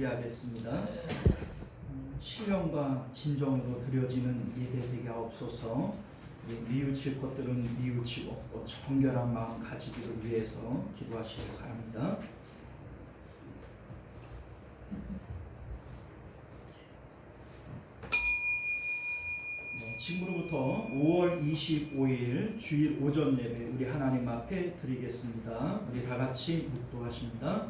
준비하겠습니다. 신령과 진정으로 드려지는 예배 되게 하옵소서. 뉘우칠 것들은 뉘우치고 또 정결한 마음 가지기를 위해서 기도하시기 바랍니다. 지금으로부터 5월 25일 주일 오전 예배 우리 하나님 앞에 드리겠습니다. 우리 다 같이 묵도하십니다.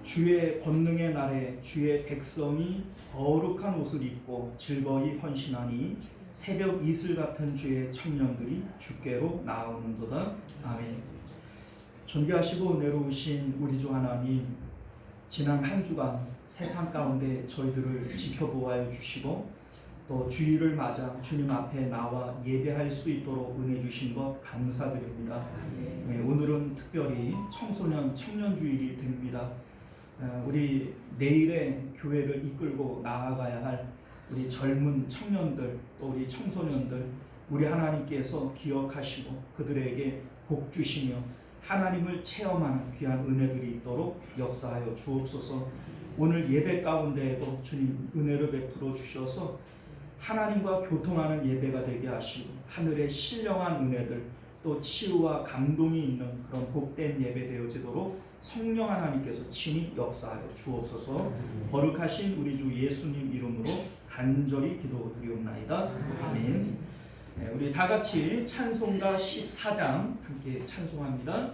주의 권능의 날에 주의 백성이 거룩한 옷을 입고 즐거이 헌신하니 새벽 이슬 같은 주의 청년들이 주께로 나오는도다. 아멘. 존귀하시고 은혜로우신 우리 주 하나님, 지난 한 주간 세상 가운데 저희들을 지켜보아 주시고 또 주일을 맞아 주님 앞에 나와 예배할 수 있도록 은혜 주신 것 감사드립니다. 오늘은 특별히 청소년 청년주일이 됩니다. 우리 내일의 교회를 이끌고 나아가야 할 우리 젊은 청년들 또 우리 청소년들 우리 하나님께서 기억하시고 그들에게 복 주시며 하나님을 체험하는 귀한 은혜들이 있도록 역사하여 주옵소서. 오늘 예배 가운데에도 주님 은혜를 베풀어 주셔서 하나님과 교통하는 예배가 되게 하시고 하늘의 신령한 은혜들 또 치유와 감동이 있는 그런 복된 예배 되어지도록 성령 하나님께서 친히 역사하여 주옵소서. 거룩하신 우리 주 예수님 이름으로 간절히 기도드리옵나이다. 아멘. 우리 다 같이 찬송가 14장 함께 찬송합니다.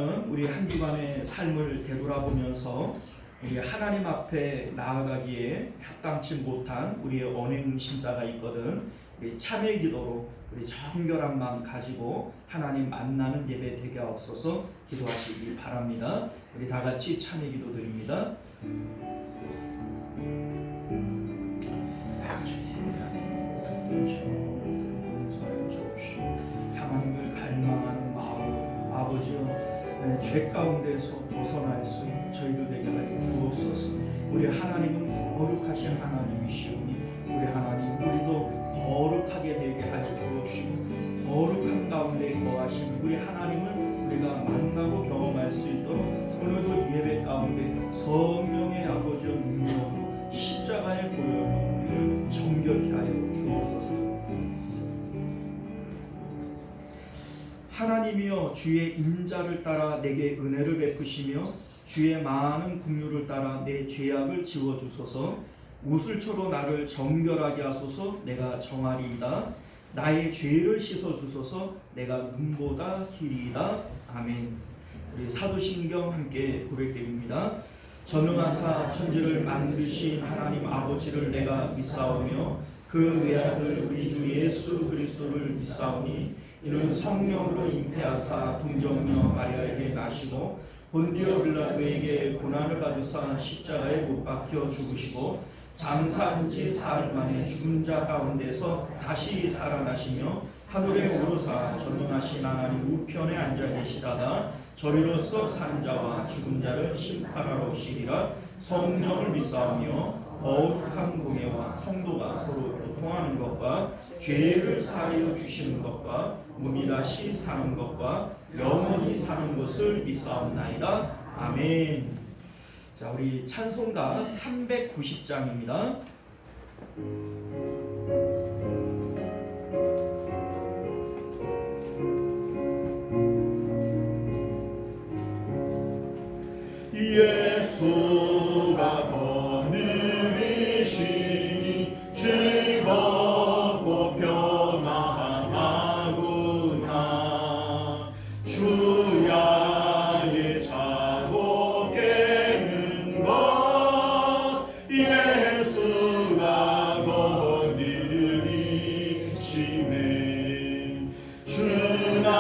우리는 우리 한 주간의 삶을 되돌아보면서 우리 하나님 앞에 나아가기에 합당치 못한 우리의 언행 심사가 있거든. 우리 참회 기도로 우리 정결한 마음 가지고 하나님 만나는 예배 되게 하옵소서 기도하시기 바랍니다. 우리 다 같이 참회 기도 드립니다. 하나님을 갈망하는 마음, 아버지여, 죄 가운데서 벗어날 수 저희들 되게 하여 주옵소서. 우리 하나님은 거룩하신 하나님이시오니 우리 하나님 우리도 거룩하게 되게 하여 주옵시고, 거룩한 가운데 거하신 우리 하나님을 우리가 만나고 경험할 수 있도록 오늘도 예배 가운데 성령의 아버지의 능력으로 십자가의 보혈로 우리를 정결케 하여 주옵소서. 하나님이여, 주의 인자를 따라 내게 은혜를 베푸시며 주의 많은 긍휼을 따라 내 죄악을 지워주소서. 우슬초로 나를 정결하게 하소서. 내가 정하리이다. 나의 죄를 씻어주소서. 내가 눈보다 희리이다. 아멘. 우리 사도신경 함께 고백드립니다. 전능하사 천지를 만드신 하나님 아버지를 내가 믿사오며 그 외아들 우리 주 예수 그리스도를 믿사오니 이는 성령으로 잉태하사 동정녀 마리아에게 나시고 본디오 빌라도에게 고난을 받으사 십자가에 못 박혀 죽으시고 장사한 지 사흘 만에 죽은 자 가운데서 다시 살아나시며 하늘에 오르사 전능하신 하나님 우편에 앉아 계시다가 저리로서 산 자와 죽은 자를 심판하러 오시리라. 성령을 믿사오며 거룩한 공예와 성도가 서로 교통하는 것과 죄를 사하여 주시는 것과 몸이 다시 사는 것과 영원히 사는 것을 믿사옵나이다. 아멘. 자, 우리 찬송가 390장입니다. 예수가 거느리시니 즐겁고 평안하구나. 주야의 자고 깨는 것 예수가 거느리시네. 주나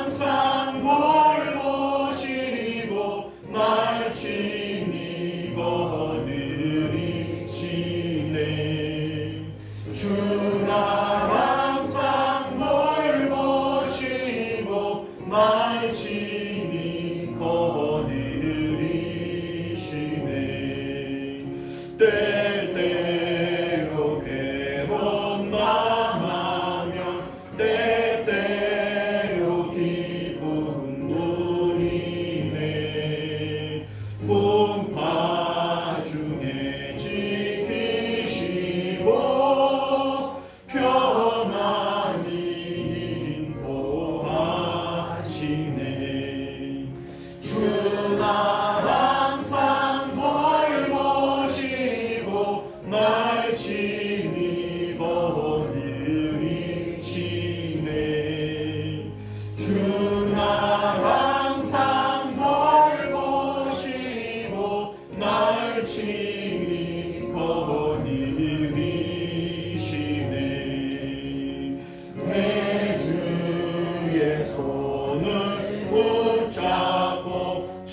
항상 돌보시고 날 친히 거느리시네. 주나 항상 돌보시고 날 친히 거느리시네. 때때로 괴로움 당하며 때때로 기쁨 누리네. 풍파 중에 지키시고 평안히 인도하시네. 주나 항상 돌보시고 날 친히 거느리시네. 주나 항상 돌보시고 날 친히 거느리시네. 내 주의 손을 붙잡고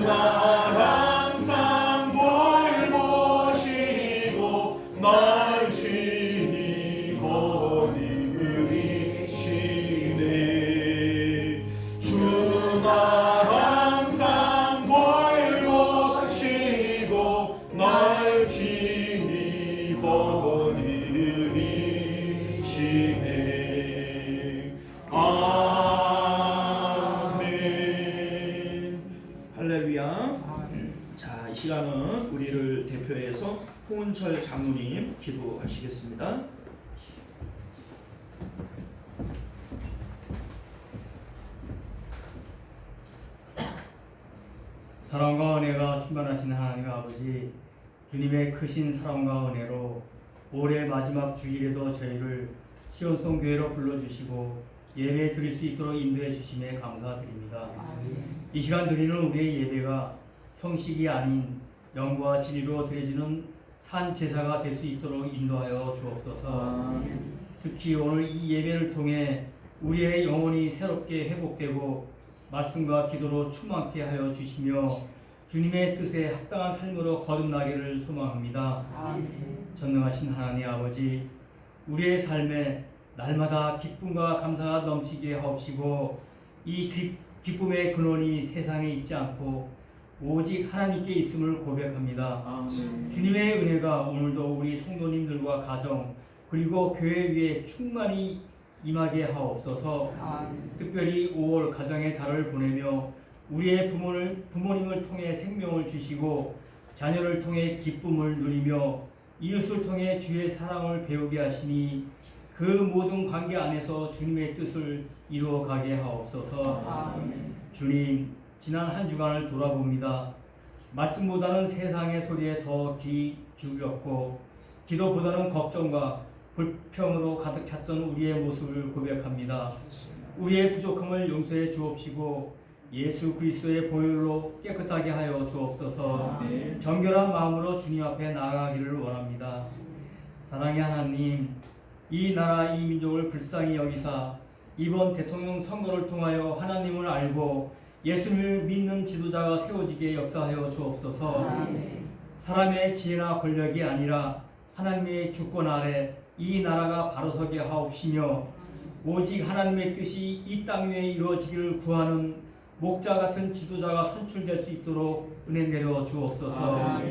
나라 항상 돌보시고 날 친히 거느리시네. 주 나라 항상 돌보시고 날 친히 거느리시네. 아멘. 할렐루야. 자, 이 시간은 우리를 대표해서 홍은철 장로님 기도하시겠습니다. 사랑과 은혜가 충만하신 하나님 아버지, 주님의 크신 사랑과 은혜로 올해 마지막 주일에도 저희를 시온송 교회로 불러주시고 예배 드릴 수 있도록 인도해 주심에 감사드립니다. 이 시간 드리는 우리의 예배가 형식이 아닌 영과 진리로 드려지는 산 제사가 될 수 있도록 인도하여 주옵소서. 특히 오늘 이 예배를 통해 우리의 영혼이 새롭게 회복되고 말씀과 기도로 충만케 하여 주시며 주님의 뜻에 합당한 삶으로 거듭나기를 소망합니다. 전능하신 하나님 아버지, 우리의 삶에 날마다 기쁨과 감사가 넘치게 하옵시고 이 기쁨의 근원이 세상에 있지 않고 오직 하나님께 있음을 고백합니다. 주님의 은혜가 오늘도 우리 성도님들과 가정 그리고 교회 위에 충만히 임하게 하옵소서. 특별히 5월 가정의 달을 보내며 우리의 부모님을 통해 생명을 주시고 자녀를 통해 기쁨을 누리며 이웃을 통해 주의 사랑을 배우게 하시니 그 모든 관계 안에서 주님의 뜻을 이루어가게 하옵소서. 주님, 지난 한 주간을 돌아봅니다. 말씀보다는 세상의 소리에 더 귀 기울였고 기도보다는 걱정과 불평으로 가득 찼던 우리의 모습을 고백합니다. 우리의 부족함을 용서해 주옵시고 예수 그리스도의 보혈로 깨끗하게 하여 주옵소서. 정결한 마음으로 주님 앞에 나아가기를 원합니다. 사랑의 하나님, 이 나라 이 민족을 불쌍히 여기사 이번 대통령 선거를 통하여 하나님을 알고 예수님을 믿는 지도자가 세워지게 역사하여 주옵소서. 사람의 지혜나 권력이 아니라 하나님의 주권 아래 이 나라가 바로서게 하옵시며 오직 하나님의 뜻이 이 땅 위에 이루어지기를 구하는 목자 같은 지도자가 선출될 수 있도록 은혜 내려 주옵소서.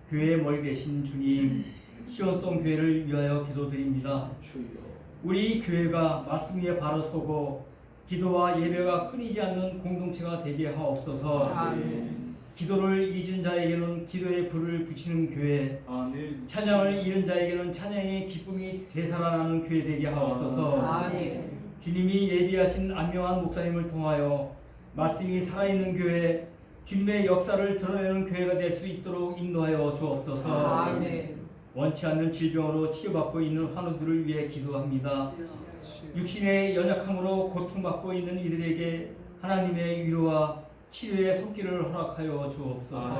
교회의 머리 되신 주님, 시온송 교회를 위하여 기도드립니다. 우리 교회가 말씀 위에 바로 서고 기도와 예배가 끊이지 않는 공동체가 되게 하옵소서. 기도를 잊은 자에게는 기도의 불을 붙이는 교회, 찬양을 잃은 자에게는 찬양의 기쁨이 되살아나는 교회 되게 하옵소서. 주님이 예비하신 안명한 목사님을 통하여 말씀이 살아있는 교회, 주님의 역사를 드러내는 교회가 될 수 있도록 인도하여 주옵소서. 원치 않는 질병으로 치료받고 있는 환우들을 위해 기도합니다. 육신의 연약함으로 고통받고 있는 이들에게 하나님의 위로와 치료의 손길을 허락하여 주옵소서.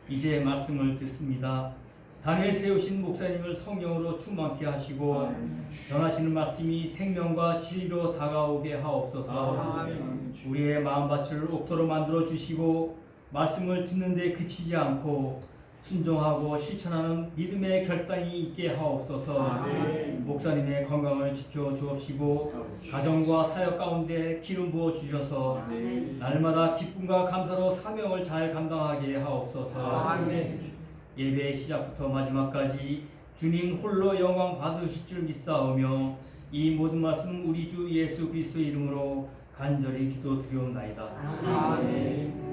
이제 말씀을 듣습니다. 단에 세우신 목사님을 성령으로 충만케 하시고 전하시는 말씀이 생명과 진리로 다가오게 하옵소서. 우리의 마음밭을 옥토로 만들어 주시고 말씀을 듣는 데 그치지 않고 순종하고 실천하는 믿음의 결단이 있게 하옵소서. 목사님의 건강을 지켜 주옵시고 가정과 사역 가운데 기름 부어 주셔서 날마다 기쁨과 감사로 사명을 잘 감당하게 하옵소서. 예배의 시작부터 마지막까지 주님 홀로 영광 받으실 줄 믿사오며 이 모든 말씀 우리 주 예수 그리스도 이름으로 간절히 기도드리옵나이다. 아멘.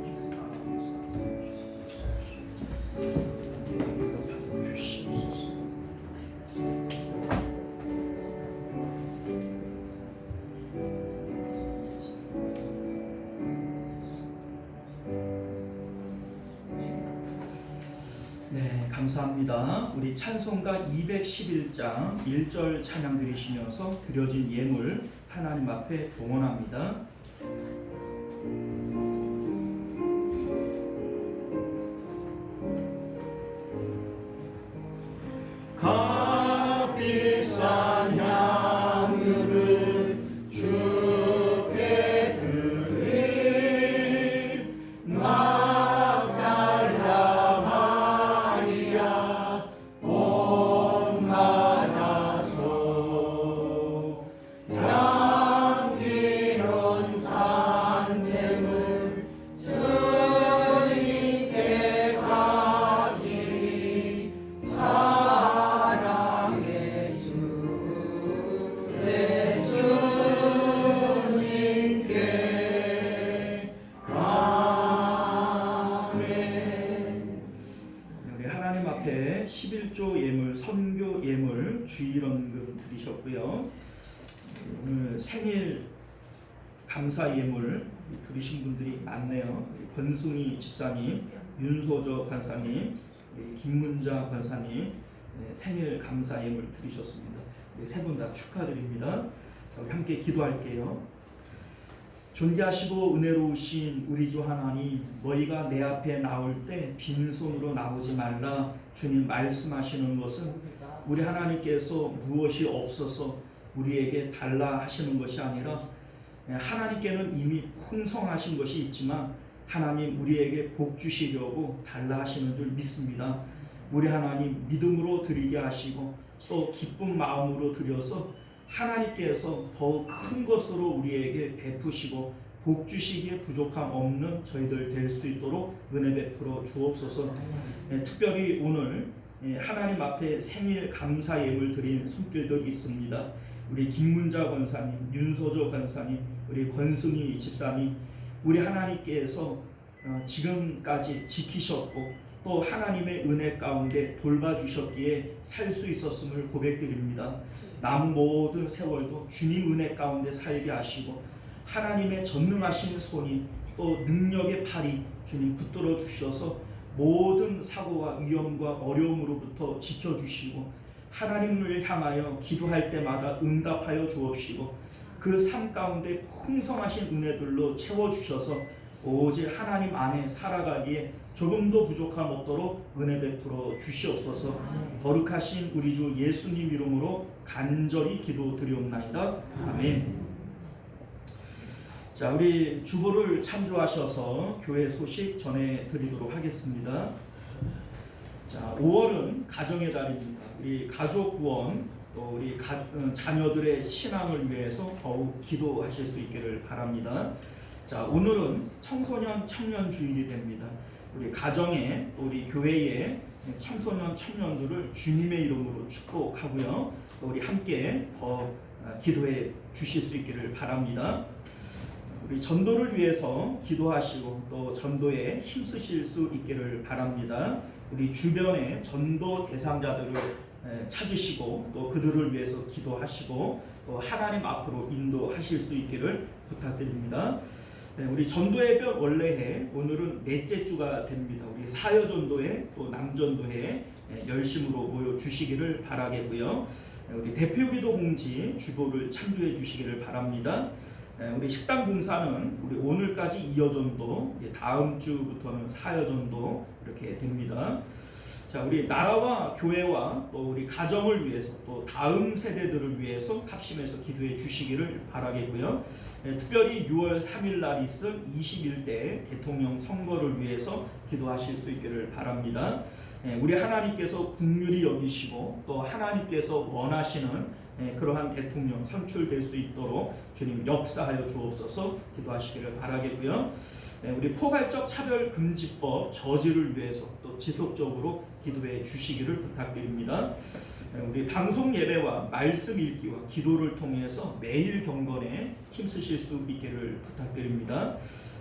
네, 감사합니다. 우리 찬송가 211장 1절 찬양 드리시면서 드려진 예물 하나님 앞에 봉헌합니다. 값비싼 향유를 주께 드림 주일에 11조 예물, 선교 예물, 주일언금 드리셨고요. 오늘 생일 감사 예물 드리신 분들이 많네요. 권순희 집사님, 윤소저 권사님, 김문자 권사님 생일 감사 예물 드리셨습니다. 세 분 다 축하드립니다. 자, 우리 함께 기도할게요. 존귀하시고 은혜로우신 우리 주 하나님, 너희가 내 앞에 나올 때 빈손으로 나오지 말라 주님 말씀하시는 것은 우리 하나님께서 무엇이 없어서 우리에게 달라 하시는 것이 아니라 하나님께는 이미 풍성하신 것이 있지만 하나님 우리에게 복 주시려고 달라 하시는 줄 믿습니다. 우리 하나님 믿음으로 드리게 하시고 또 기쁜 마음으로 드려서 하나님께서 더 큰 것으로 우리에게 베푸시고 복 주시기에 부족함 없는 저희들 될 수 있도록 은혜 베풀어 주옵소서. 특별히 오늘 하나님 앞에 생일 감사 예물 드린 손길들 있습니다. 우리 김문자 권사님, 윤소조 권사님, 우리 권순희 집사님, 우리 하나님께서 지금까지 지키셨고 또 하나님의 은혜 가운데 돌봐주셨기에 살 수 있었음을 고백드립니다. 남은 모든 세월도 주님 은혜 가운데 살게 하시고 하나님의 전능하신 손이 또 능력의 팔이 주님 붙들어 주셔서 모든 사고와 위험과 어려움으로부터 지켜주시고 하나님을 향하여 기도할 때마다 응답하여 주옵시고 그 삶 가운데 풍성하신 은혜들로 채워주셔서 오직 하나님 안에 살아가기에 조금도 부족함 없도록 은혜 베풀어 주시옵소서. 거룩하신 우리 주 예수님 이름으로 간절히 기도드리옵나이다. 아멘. 자, 우리 주보를 참조하셔서 교회 소식 전해드리도록 하겠습니다. 자, 5월은 가정의 달입니다. 우리 가족 구원, 또 우리 자녀들의 신앙을 위해서 더욱 기도하실 수 있기를 바랍니다. 자, 오늘은 청소년 청년 주일이 됩니다. 우리 가정에 또 우리 교회의 청소년 청년들을 주님의 이름으로 축복하고요. 또 우리 함께 더 기도해 주실 수 있기를 바랍니다. 우리 전도를 위해서 기도하시고 또 전도에 힘쓰실 수 있기를 바랍니다. 우리 주변의 전도 대상자들을 찾으시고 또 그들을 위해서 기도하시고 또 하나님 앞으로 인도하실 수 있기를 부탁드립니다. 우리 전도의 별 원래해 오늘은 넷째 주가 됩니다. 우리 사여전도회 또 남전도회 열심으로 모여 주시기를 바라겠고요. 우리 대표기도 공지 주보를 참조해 주시기를 바랍니다. 우리 식당 봉사는 우리 오늘까지 이여전도, 다음 주부터는 사여전도 이렇게 됩니다. 자, 우리 나라와 교회와 또 우리 가정을 위해서 또 다음 세대들을 위해서 합심해서 기도해 주시기를 바라겠고요. 특별히 6월 3일 날 있을 21대 대통령 선거를 위해서 기도하실 수 있기를 바랍니다. 우리 하나님께서 긍휼히 여기시고 또 하나님께서 원하시는 그러한 대통령 선출될 수 있도록 주님 역사하여 주옵소서 기도하시기를 바라겠고요. 우리 포괄적 차별금지법 저지를 위해서 또 지속적으로 기도해 주시기를 부탁드립니다. 우리 방송 예배와 말씀 읽기와 기도를 통해서 매일 경건에 힘쓰실 수 있기를 부탁드립니다.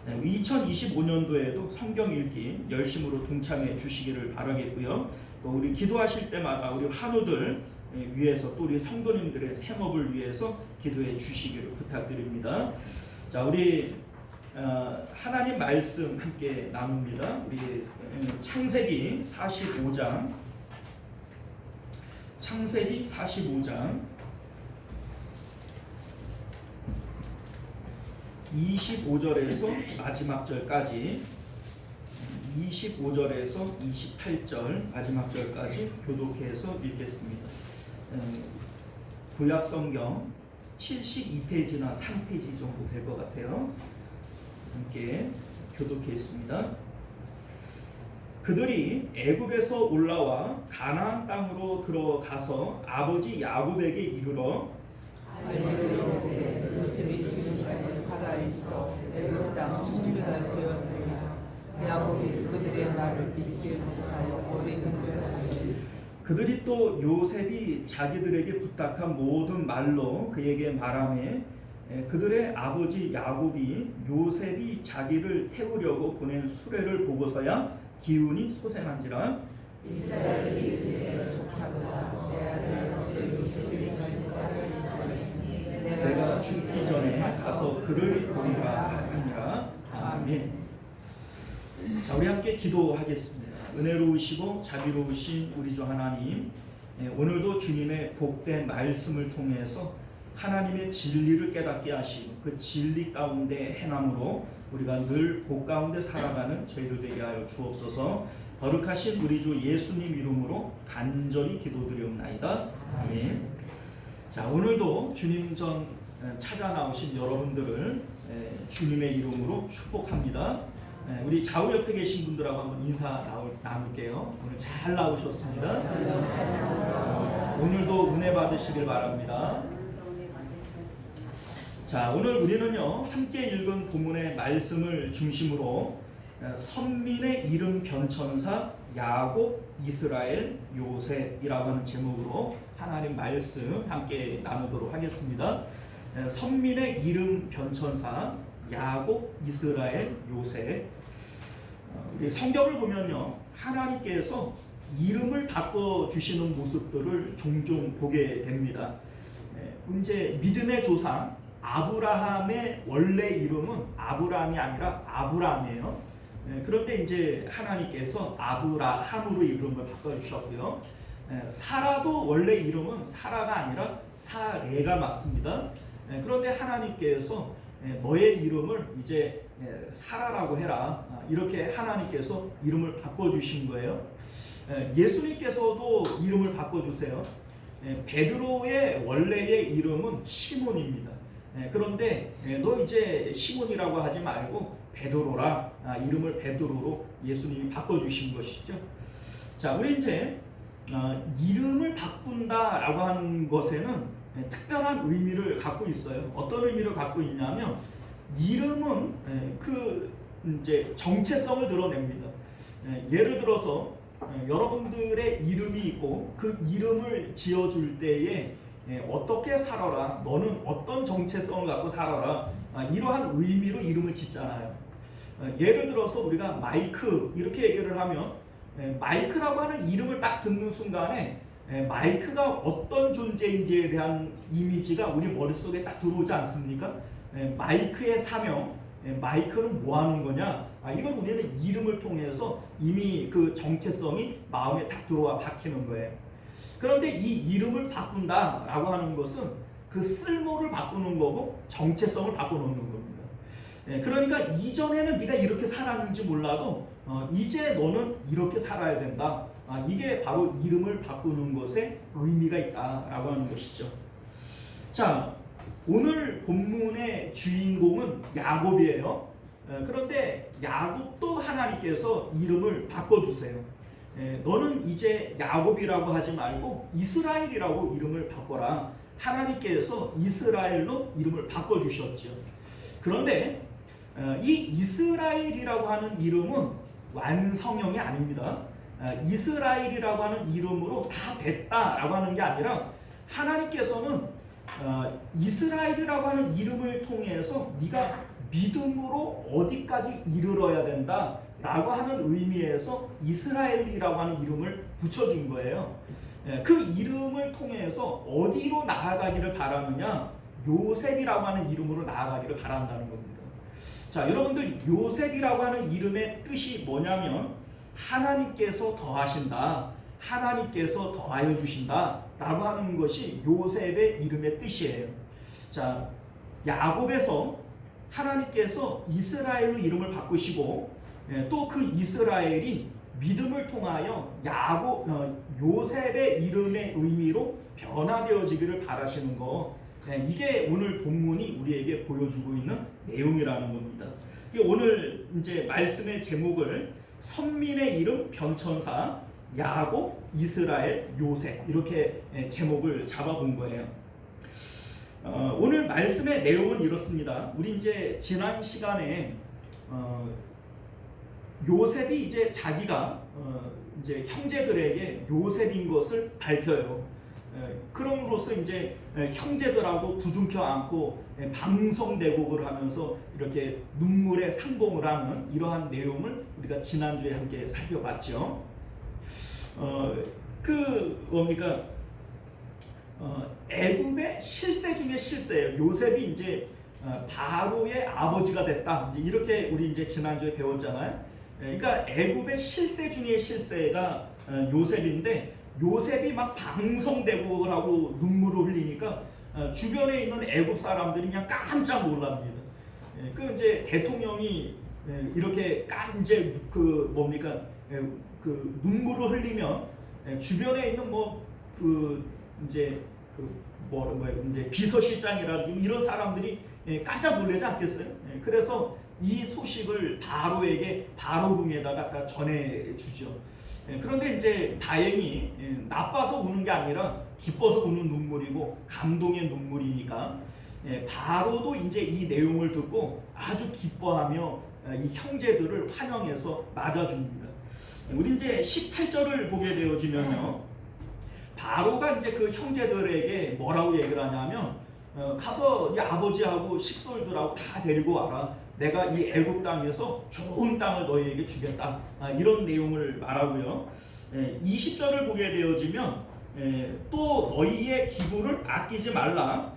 2025년도에도 성경 읽기 열심으로 동참해 주시기를 바라겠고요. 또 우리 기도하실 때마다 우리 환우들 위해서 또 우리 성도님들의 생업을 위해서 기도해 주시기를 부탁드립니다. 자, 우리 하나님 말씀 함께 나눕니다. 우리 창세기 45장 25절에서 마지막 절까지 25절에서 28절 마지막 절까지 교독해서 읽겠습니다. 구약 성경 72페이지나 3페이지 정도 될 것 같아요. 함께 교독했습니다. 그들이 애굽에서 올라와 가나안 땅으로 들어가서 아버지 야곱에게 이르러 요셉이 지금까지 살아있어 애굽 땅 총리가 되었느냐. 야곱이 그들의 말을 믿지 못하여 오래 근절하니 그들이 또 요셉이 자기들에게 부탁한 모든 말로 그에게 말하며 그들의 아버지 야곱이 요셉이 자기를 태우려고 보낸 수레를 보고서야 기운이 솟아난지라. 이스라엘이 그에게 족하도다. 내 아들 요셉이 지금까지 살아있으니 내가 죽기 전에 가서 그를 보리라 하느니라. 아멘. 자, 우리 함께 기도하겠습니다. 은혜로우시고 자비로우신 우리 주 하나님, 오늘도 주님의 복된 말씀을 통해서 하나님의 진리를 깨닫게 하시고 그 진리 가운데 행함으로 우리가 늘 복 가운데 살아가는 저희들 되게 하여 주옵소서. 거룩하신 우리 주 예수님 이름으로 간절히 기도드리옵나이다. 아멘. 자, 오늘도 주님 전 찾아 나오신 여러분들을 주님의 이름으로 축복합니다. 우리 좌우 옆에 계신 분들하고 한번 인사 나눌게요. 오늘 잘 나오셨습니다. 오늘도 은혜 받으시길 바랍니다. 자, 오늘 우리는요 함께 읽은 본문의 말씀을 중심으로 선민의 이름 변천사 야곱, 이스라엘, 요셉이라고 하는 제목으로 하나님 말씀 함께 나누도록 하겠습니다. 선민의 이름 변천사 야곱, 이스라엘, 요셉. 우리 성경을 보면요 하나님께서 이름을 바꿔 주시는 모습들을 종종 보게 됩니다. 이제 믿음의 조상 아브라함의 원래 이름은 아브라함이 아니라 아브람이에요. 그런데 이제 하나님께서 아브라함으로 이름을 바꿔주셨고요. 사라도 원래 이름은 사라가 아니라 사레가 맞습니다. 그런데 하나님께서 너의 이름을 이제 사라라고 해라, 이렇게 하나님께서 이름을 바꿔주신 거예요. 예수님께서도 이름을 바꿔주세요. 베드로의 원래의 이름은 시몬입니다. 그런데 너 이제 시몬이라고 하지 말고 베드로라, 이름을 베드로로 예수님이 바꿔주신 것이죠. 자, 우리 이제 이름을 바꾼다라고 하는 것에는 특별한 의미를 갖고 있어요. 어떤 의미를 갖고 있냐면 이름은 그 이제 정체성을 드러냅니다. 예를 들어서 여러분들의 이름이 있고 그 이름을 지어줄 때에 어떻게 살아라, 너는 어떤 정체성을 갖고 살아라, 이러한 의미로 이름을 짓잖아요. 예를 들어서 우리가 마이크 이렇게 얘기를 하면 마이크라고 하는 이름을 딱 듣는 순간에 마이크가 어떤 존재인지에 대한 이미지가 우리 머릿속에 딱 들어오지 않습니까? 마이크의 사명, 마이크는 뭐 하는 거냐? 이건 우리는 이름을 통해서 이미 그 정체성이 마음에 딱 들어와 박히는 거예요. 그런데 이 이름을 바꾼다라고 하는 것은 그 쓸모를 바꾸는 거고 정체성을 바꿔놓는 겁니다. 그러니까 이전에는 네가 이렇게 살았는지 몰라도 이제 너는 이렇게 살아야 된다. 이게 바로 이름을 바꾸는 것에 의미가 있다라고 하는 것이죠. 자, 오늘 본문의 주인공은 야곱이에요. 그런데 야곱도 하나님께서 이름을 바꿔주세요. 너는 이제 야곱이라고 하지 말고 이스라엘이라고 이름을 바꿔라. 하나님께서 이스라엘로 이름을 바꿔주셨죠. 그런데 이 이스라엘이라고 하는 이름은 완성형이 아닙니다. 이스라엘이라고 하는 이름으로 다 됐다라고 하는 게 아니라 하나님께서는 이스라엘이라고 하는 이름을 통해서 네가 믿음으로 어디까지 이르러야 된다 라고 하는 의미에서 이스라엘이라고 하는 이름을 붙여준 거예요. 그 이름을 통해서 어디로 나아가기를 바라느냐, 요셉이라고 하는 이름으로 나아가기를 바란다는 겁니다. 자, 여러분들 요셉이라고 하는 이름의 뜻이 뭐냐면 하나님께서 더하신다, 하나님께서 더하여 주신다 라고 하는 것이 요셉의 이름의 뜻이에요. 자, 야곱에서 하나님께서 이스라엘로 이름을 바꾸시고 또 그 이스라엘이 믿음을 통하여 요셉의 이름의 의미로 변화되어지기를 바라시는 거, 이게 오늘 본문이 우리에게 보여주고 있는 내용이라는 겁니다. 오늘 이제 말씀의 제목을 선민의 이름 변천사 야곱, 이스라엘, 요셉 이렇게 제목을 잡아본 거예요. 오늘 말씀의 내용은 이렇습니다. 우리 이제 지난 시간에 요셉이 이제 자기가 이제 형제들에게 요셉인 것을 밝혀요. 그럼으로써 이제 형제들하고 부둥켜 안고 방송대곡을 하면서 이렇게 눈물의 상봉을 하는 이러한 내용을 우리가 지난주에 함께 살펴봤죠. 그 뭡니까? 애굽의 실세 중에 실세예요. 요셉이 이제 바로의 아버지가 됐다. 이제 이렇게 우리 이제 지난주에 배웠잖아요. 그러니까 애굽의 실세 중에 실세가 요셉인데, 요셉이 막 방송되고 하고 눈물을 흘리니까 주변에 있는 애굽 사람들이 그냥 깜짝 놀랍니다. 그 이제 대통령이 이렇게 이제 그 뭡니까? 그 눈물을 흘리면 주변에 있는 이제 이제 비서실장이라든지 이런 사람들이 깜짝 놀라지 않겠어요? 그래서 이 소식을 바로에게 바로궁에다가 전해주죠. 그런데 이제 다행히 나빠서 우는 게 아니라 기뻐서 우는 눈물이고 감동의 눈물이니까 바로도 이제 이 내용을 듣고 아주 기뻐하며 이 형제들을 환영해서 맞아줍니다. 우리 이제 18절을 보게 되어지면요, 바로가 이제 그 형제들에게 뭐라고 얘기를 하냐면, 가서 이 아버지하고 식솔들하고 다 데리고 와라. 내가 이 애굽 땅에서 좋은 땅을 너희에게 주겠다. 이런 내용을 말하고요. 20절을 보게 되어지면 또 너희의 기부를 아끼지 말라.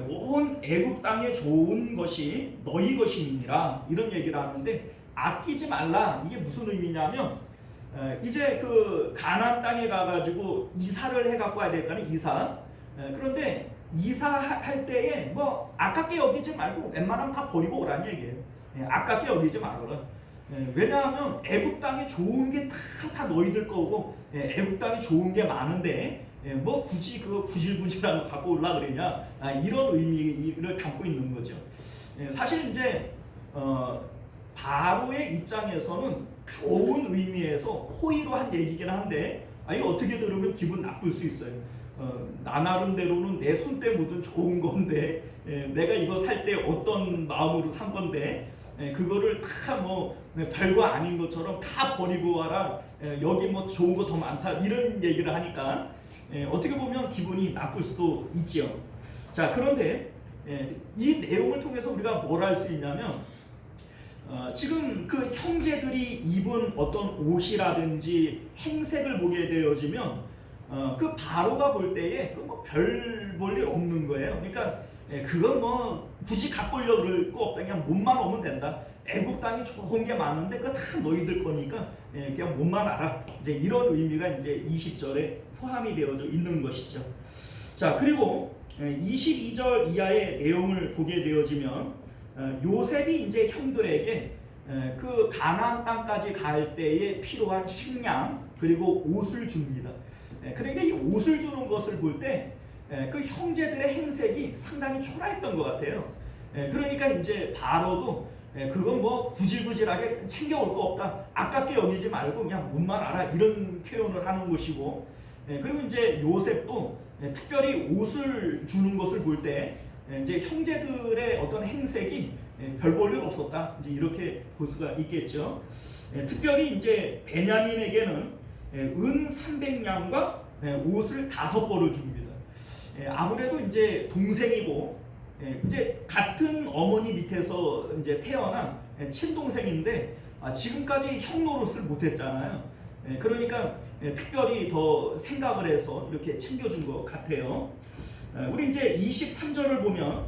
온 애굽 땅에 좋은 것이 너희 것임이니라. 이런 얘기를 하는데, 아끼지 말라, 이게 무슨 의미냐면 이제 그 가나안 땅에 가가지고 이사를 해갖고 와야 될 거 아니에요. 이사. 그런데 이사할 때에 뭐 아깝게 여기지 말고 웬만하면 다 버리고 오라는 얘기예요. 아깝게 여기지 말아라. 왜냐하면 애굽 땅에 좋은 게 다 너희들 거고, 애굽 땅에 좋은 게 많은데 뭐 굳이 그거 구질구질한 거 갖고 올라 그러냐, 이런 의미를 담고 있는 거죠. 사실 이제 바로의 입장에서는 좋은 의미에서 호의로 한 얘기긴 한데, 이거 어떻게 들으면 기분 나쁠 수 있어요. 나 나름대로는 내 손때 묻은 좋은 건데, 내가 이거 살 때 어떤 마음으로 산 건데, 그거를 다 별거 아닌 것처럼 다 버리고 와라, 여기 뭐 좋은 거 더 많다, 이런 얘기를 하니까 어떻게 보면 기분이 나쁠 수도 있지요. 자, 그런데 이 내용을 통해서 우리가 뭘 할 수 있냐면, 지금 그 형제들이 입은 어떤 옷이라든지 행색을 보게 되어지면 그 바로가 볼 때에 별 볼 일 없는 거예요. 그러니까 그건 뭐 굳이 갖고 오려고 그럴 거 없다. 그냥 몸만 오면 된다. 애굽 땅이 좋은 게 많은데 그거 다 너희들 거니까 그냥 몸만 알아. 이제 이런 의미가 이제 20절에 포함이 되어져 있는 것이죠. 자, 그리고 22절 이하의 내용을 보게 되어지면 요셉이 이제 형들에게 그 가나안 땅까지 갈 때에 필요한 식량 그리고 옷을 줍니다. 그러니까 이 옷을 주는 것을 볼 때 그 형제들의 행색이 상당히 초라했던 것 같아요. 그러니까 이제 바로도 그건 뭐 구질구질하게 챙겨올 거 없다, 아깝게 여기지 말고 그냥 몸만 알아, 이런 표현을 하는 것이고, 그리고 이제 요셉도 특별히 옷을 주는 것을 볼 때 이제 형제들의 어떤 행색이 별 볼 일 없었다, 이제 이렇게 볼 수가 있겠죠. 특별히 이제 베냐민에게는 은 300냥과 옷을 5벌을 줍니다. 아무래도 이제 동생이고 이제 같은 어머니 밑에서 이제 태어난 친동생인데 지금까지 형 노릇을 못했잖아요. 그러니까 특별히 더 생각을 해서 이렇게 챙겨준 것 같아요. 우리 이제 23절을 보면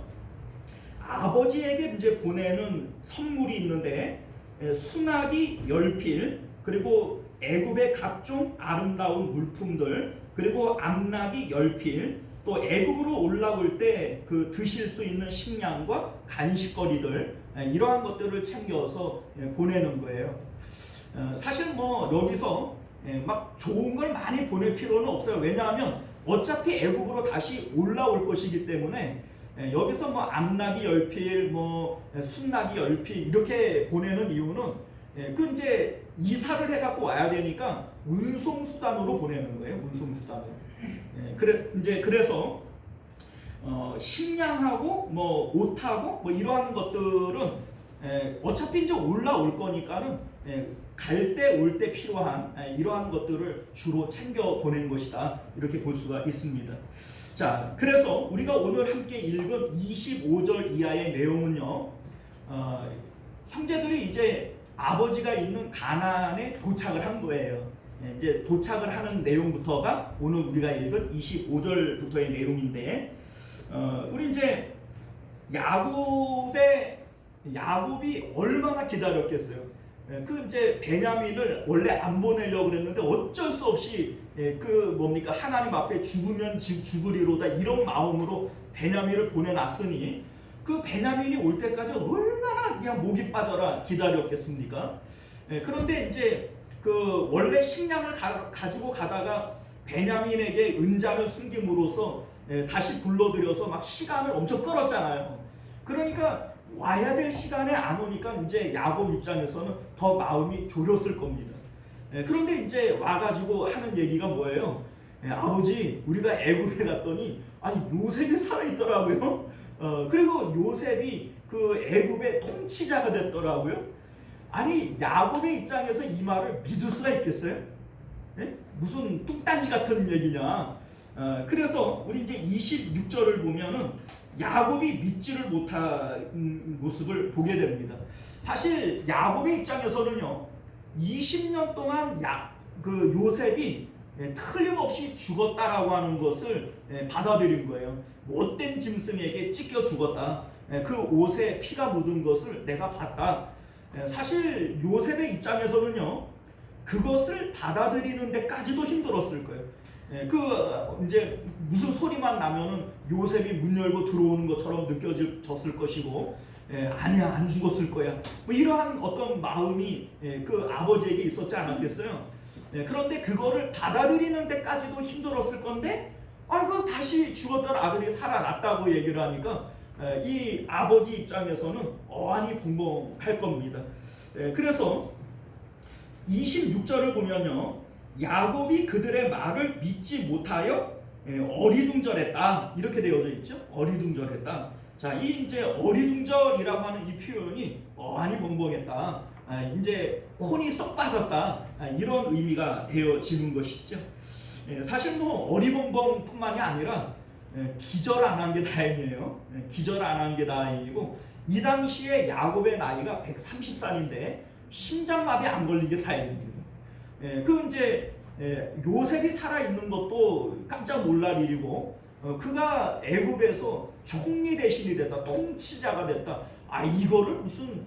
아버지에게 이제 보내는 선물이 있는데, 수납이 10필, 그리고 애굽의 각종 아름다운 물품들, 그리고 암낙이 10필, 또 애굽으로 올라올 때 그 드실 수 있는 식량과 간식거리들, 이러한 것들을 챙겨서 보내는 거예요. 사실 뭐 여기서 막 좋은 걸 많이 보낼 필요는 없어요. 왜냐하면 어차피 애굽으로 다시 올라올 것이기 때문에 여기서 뭐 암낙이 10필, 뭐 순낙이 10필 이렇게 보내는 이유는 그 이제 이사를 해갖고 와야 되니까 운송수단으로 보내는 거예요. 운송수단으로. 그래서 식량하고 뭐 옷하고 뭐 이러한 것들은 어차피 이제 올라올 거니까는 갈 때 올 때 필요한 이러한 것들을 주로 챙겨 보낸 것이다, 이렇게 볼 수가 있습니다. 자, 그래서 우리가 오늘 함께 읽은 25절 이하의 내용은요, 형제들이 이제 아버지가 있는 가나안에 도착을 한 거예요. 이제 도착을 하는 내용부터가 오늘 우리가 읽은 25절부터의 내용인데, 우리 이제 야곱이 얼마나 기다렸겠어요. 그 이제 베냐민을 원래 안 보내려고 그랬는데 어쩔 수 없이 그 뭡니까 하나님 앞에 죽으면 죽으리로다 이런 마음으로 베냐민을 보내놨으니 그 베냐민이 올 때까지 얼마나 그냥 목이 빠져라 기다렸겠습니까? 그런데 이제 그 원래 식량을 가지고 가다가 베냐민에게 은장을 숨김으로써 다시 불러들여서 막 시간을 엄청 끌었잖아요. 그러니까 와야 될 시간에 안 오니까 이제 야곱 입장에서는 더 마음이 졸였을 겁니다. 그런데 이제 와가지고 하는 얘기가 뭐예요? 아버지, 우리가 애굽에 갔더니 아니 요셉이 살아있더라고요. 그리고 요셉이 그 애굽의 통치자가 됐더라고요. 아니 야곱의 입장에서 이 말을 믿을 수가 있겠어요? 무슨 뚱딴지 같은 얘기냐? 그래서 우리 이제 26절을 보면은 야곱이 믿지를 못한 모습을 보게 됩니다. 사실 야곱의 입장에서는요, 20년 동안 그 요셉이 틀림없이 죽었다라고 하는 것을 받아들인 거예요. 못된 짐승에게 찢겨 죽었다. 그 옷에 피가 묻은 것을 내가 봤다. 사실 요셉의 입장에서는요, 그것을 받아들이는 데까지도 힘들었을 거예요. 그 이제 무슨 소리만 나면은 요셉이 문 열고 들어오는 것처럼 느껴졌을 것이고, 아니야 안 죽었을 거야. 뭐 이러한 어떤 마음이 그 아버지에게 있었지 않았겠어요? 그런데 그거를 받아들이는 데까지도 힘들었을 건데, 그 다시 죽었던 아들이 살아났다고 얘기를 하니까 이 아버지 입장에서는 어안이 벙벙할 겁니다. 그래서 26절을 보면요, 야곱이 그들의 말을 믿지 못하여 어리둥절했다 이렇게 되어져 있죠. 어리둥절했다. 자, 이 이제 어리둥절이라고 하는 이 표현이 어안이 벙벙했다. 이제 혼이 쏙 빠졌다. 이런 의미가 되어지는 것이죠. 사실 뭐 어리벙벙뿐만이 아니라 기절 안 한 게 다행이에요. 기절 안 한 게 다행이고, 이 당시에 야곱의 나이가 130살인데 심장마비 안 걸린 게 다행입니다. 그 이제 요셉이 살아 있는 것도 깜짝 놀랄 일이고, 그가 애굽에서 총리 대신이 됐다, 통치자가 됐다. 이거를 무슨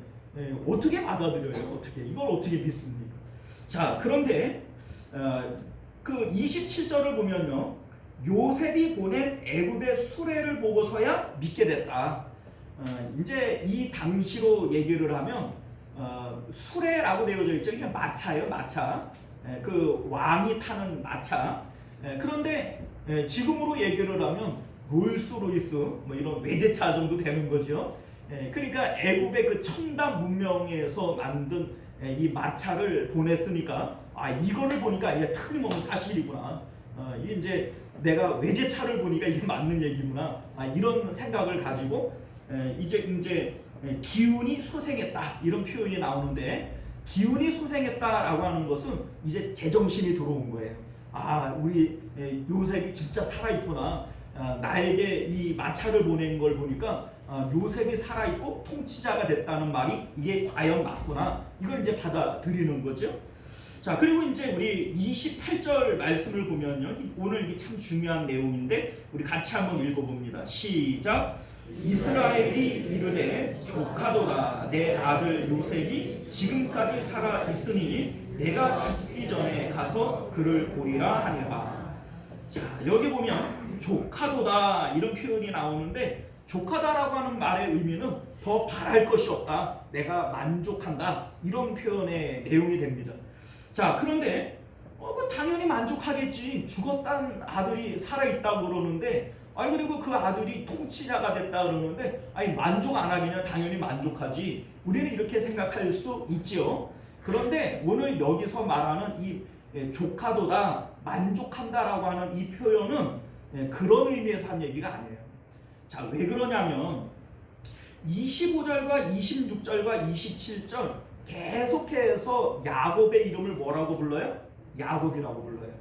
어떻게 받아들여요? 어떻게 이걸 어떻게 믿습니까? 자, 그런데 그 27절을 보면요, 요셉이 보낸 애굽의 수레를 보고서야 믿게 됐다. 이제 이 당시로 얘기를 하면 수레라고 되어져 있죠. 그냥 마차예요, 마차. 그 왕이 타는 마차. 그런데 지금으로 얘기를 하면 롤스로이스 뭐 이런 외제차 정도 되는 거죠. 그러니까 애굽의 그 첨단 문명에서 만든 이 마차를 보냈으니까 이거를 보니까 이게 틀림없는 사실이구나. 이제 내가 외제차를 보니까 이게 맞는 얘기구나. 이런 생각을 가지고 이제 기운이 소생했다 이런 표현이 나오는데, 기운이 소생했다라고 하는 것은 이제 제정신이 들어온 거예요. 우리 요셉이 진짜 살아있구나. 나에게 이 마차를 보낸 걸 보니까 요셉이 살아있고 통치자가 됐다는 말이 이게 과연 맞구나. 이걸 이제 받아들이는 거죠. 자, 그리고 이제 우리 28절 말씀을 보면요, 오늘 이게 참 중요한 내용인데 우리 같이 한번 읽어봅니다. 시작. 이스라엘이 이르되 조카도다, 내 아들 요셉이 지금까지 살아 있으니 내가 죽기 전에 가서 그를 보리라 하니라. 자, 여기 보면 조카도다 이런 표현이 나오는데, 조카다라고 하는 말의 의미는 더 바랄 것이 없다, 내가 만족한다, 이런 표현의 내용이 됩니다. 자, 그런데 당연히 만족하겠지. 죽었던 아들이 살아있다고 그러는데, 그리고 그 아들이 통치자가 됐다 그러는데, 만족 안 하겠냐? 당연히 만족하지. 우리는 이렇게 생각할 수 있지요. 그런데 오늘 여기서 말하는 이 조카도다, 만족한다라고 하는 이 표현은 그런 의미에서 한 얘기가 아니에요. 자, 왜 그러냐면 25절과 26절과 27절 계속해서 야곱의 이름을 뭐라고 불러요? 야곱이라고 불러요.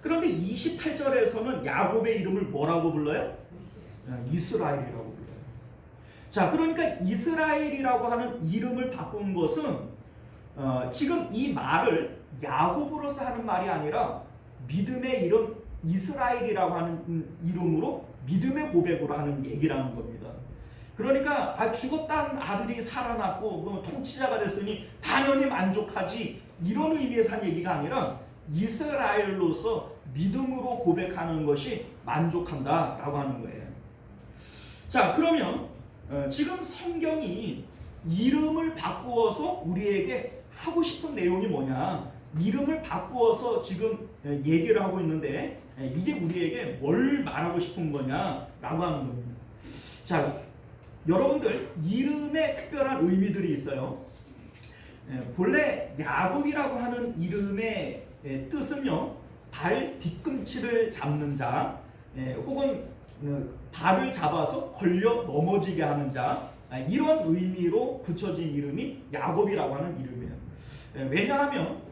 그런데 28절에서는 야곱의 이름을 뭐라고 불러요? 이스라엘이라고 불러요. 자, 그러니까 이스라엘이라고 하는 이름을 바꾼 것은 지금 이 말을 야곱으로서 하는 말이 아니라 믿음의 이름 이스라엘이라고 하는 이름으로 믿음의 고백으로 하는 얘기라는 겁니다. 그러니까 죽었다는 아들이 살아났고 통치자가 됐으니 당연히 만족하지, 이런 의미에서 한 얘기가 아니라 이스라엘로서 믿음으로 고백하는 것이 만족한다라고 하는 거예요. 자, 그러면 지금 성경이 이름을 바꾸어서 우리에게 하고 싶은 내용이 뭐냐? 이름을 바꾸어서 지금 얘기를 하고 있는데 이게 우리에게 뭘 말하고 싶은 거냐라고 하는 겁니다. 자, 여러분들 이름에 특별한 의미들이 있어요. 본래 야곱이라고 하는 이름의 뜻은요, 발 뒤꿈치를 잡는 자, 혹은 발을 잡아서 걸려 넘어지게 하는 자, 이런 의미로 붙여진 이름이 야곱이라고 하는 이름이에요. 왜냐하면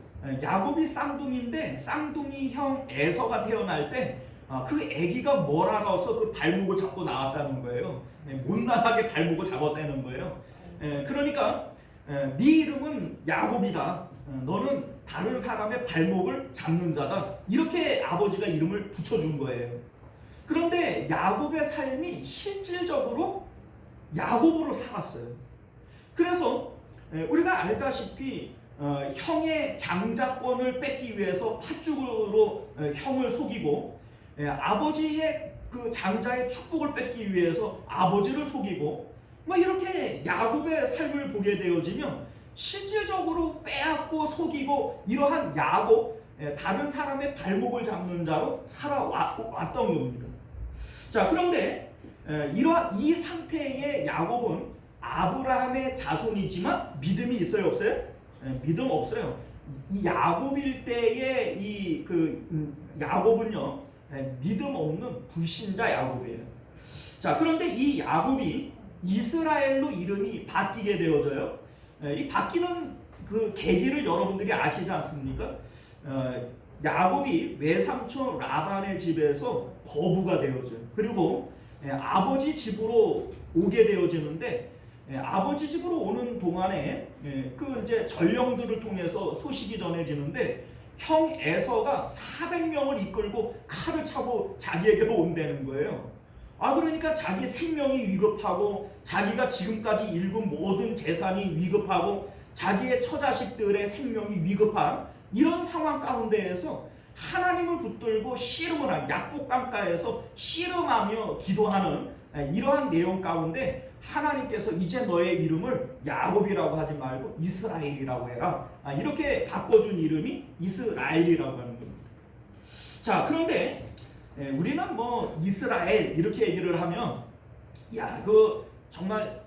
야곱이 쌍둥이인데 쌍둥이 형 에서가 태어날 때 그 아기가 뭘 알아서 그 발목을 잡고 나왔다는 거예요. 못나가게 발목을 잡았다는 거예요. 그러니까 네 이름은 야곱이다, 너는 다른 사람의 발목을 잡는 자다, 이렇게 아버지가 이름을 붙여준 거예요. 그런데 야곱의 삶이 실질적으로 야곱으로 살았어요. 그래서 우리가 알다시피 형의 장자권을 뺏기 위해서 팥죽으로 형을 속이고, 아버지의 그 장자의 축복을 뺏기 위해서 아버지를 속이고, 이렇게 야곱의 삶을 보게 되어지면 실질적으로 빼앗고 속이고 이러한 야곱, 다른 사람의 발목을 잡는 자로 살아왔던 겁니다. 자, 그런데 이러한 이 상태의 야곱은 아브라함의 자손이지만 믿음이 있어요, 없어요? 믿음 없어요. 이 야곱일 때의 이 야곱은요, 믿음 없는 불신자 야곱이에요. 자, 그런데 이 야곱이 이스라엘로 이름이 바뀌게 되어져요. 이 바뀌는 그 계기를 여러분들이 아시지 않습니까? 야곱이 외삼촌 라반의 집에서 거부가 되어져요. 그리고 아버지 집으로 오게 되어지는데, 아버지 집으로 오는 동안에 그 이제 전령들을 통해서 소식이 전해지는데, 형 에서가 400명을 이끌고 칼을 차고 자기에게로 온다는 거예요. 그러니까 자기 생명이 위급하고, 자기가 지금까지 일군 모든 재산이 위급하고, 자기의 처자식들의 생명이 위급한 이런 상황 가운데에서 하나님을 붙들고 씨름을 하는, 약복강가에서 씨름하며 기도하는 이러한 내용 가운데 하나님께서 이제 너의 이름을 야곱이라고 하지 말고 이스라엘이라고 해라, 이렇게 바꿔준 이름이 이스라엘이라고 하는 겁니다. 자, 그런데 우리는 이스라엘 이렇게 얘기를 하면 정말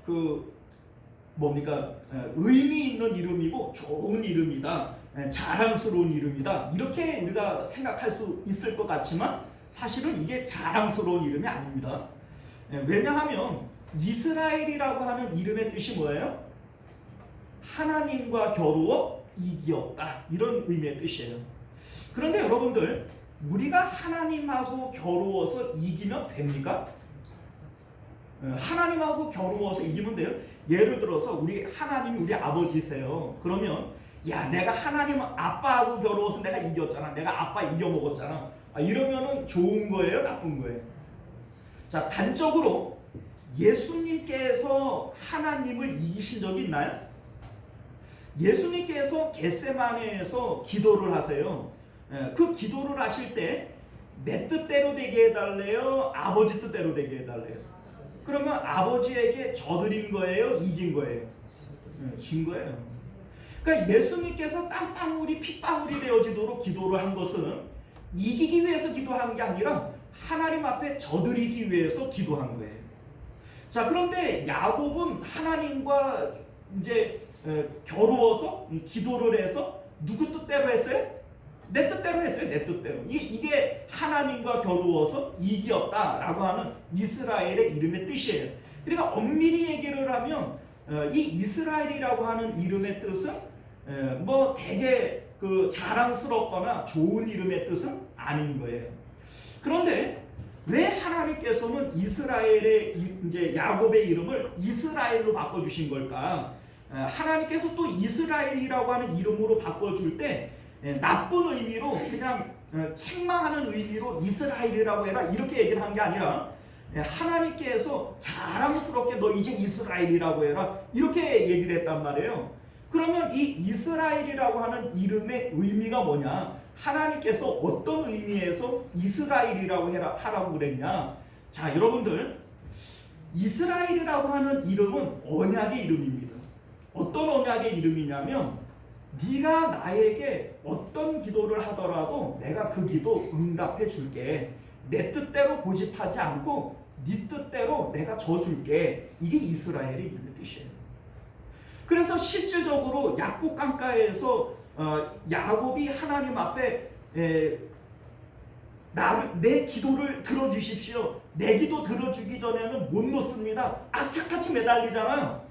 뭡니까, 의미 있는 이름이고 좋은 이름이다, 자랑스러운 이름이다, 이렇게 우리가 생각할 수 있을 것 같지만 사실은 이게 자랑스러운 이름이 아닙니다. 왜냐하면 이스라엘이라고 하는 이름의 뜻이 뭐예요? 하나님과 겨루어 이기었다, 이런 의미의 뜻이에요. 그런데 여러분들, 우리가 하나님하고 겨루어서 이기면 됩니까? 하나님하고 겨루어서 이기면 돼요? 예를 들어서 하나님이 우리 아버지세요. 그러면 내가 하나님 아빠하고 겨루어서 내가 이겼잖아, 내가 아빠 이겨먹었잖아, 이러면은 좋은 거예요, 나쁜 거예요? 자, 단적으로 예수님께서 하나님을 이기신 적이 있나요? 예수님께서 겟세마네에서 기도를 하세요. 그 기도를 하실 때 내 뜻대로 되게 해달래요, 아버지 뜻대로 되게 해달래요? 그러면 아버지에게 져드린 거예요, 이긴 거예요? 진 거예요. 그러니까 예수님께서 땀방울이 핏방울이 되어지도록 기도를 한 것은 이기기 위해서 기도한 게 아니라 하나님 앞에 져드리기 위해서 기도한 거예요. 자, 그런데 야곱은 하나님과 이제 겨루어서 기도를 해서 누구 뜻대로 했어요? 내 뜻대로 했어요, 내 뜻대로. 이게 하나님과 겨루어서 이겼다라고 하는 이스라엘의 이름의 뜻이에요. 그러니까 엄밀히 얘기를 하면 이 이스라엘이라고 하는 이름의 뜻은 되게 자랑스럽거나 좋은 이름의 뜻은 아닌 거예요. 그런데 왜 하나님께서는 이스라엘의 이제 야곱의 이름을 이스라엘로 바꿔주신 걸까? 하나님께서 또 이스라엘이라고 하는 이름으로 바꿔줄 때 나쁜 의미로 그냥 책망하는 의미로 이스라엘이라고 해라 이렇게 얘기를 한 게 아니라 하나님께서 자랑스럽게 너 이제 이스라엘이라고 해라 이렇게 얘기를 했단 말이에요. 그러면 이 이스라엘이라고 하는 이름의 의미가 뭐냐? 하나님께서 어떤 의미에서 이스라엘이라고 하라고 그랬냐? 자, 여러분들, 이스라엘이라고 하는 이름은 언약의 이름입니다. 어떤 언약의 이름이냐면 네가 나에게 어떤 기도를 하더라도 내가 그 기도 응답해 줄게. 내 뜻대로 고집하지 않고 네 뜻대로 내가 져줄게. 이게 이스라엘의 이름의 뜻이에요. 그래서 실질적으로 야곱 강가에서 야곱이 하나님 앞에 내 기도를 들어주십시오. 내 기도 들어주기 전에는 못 놓습니다. 악착같이 매달리잖아요.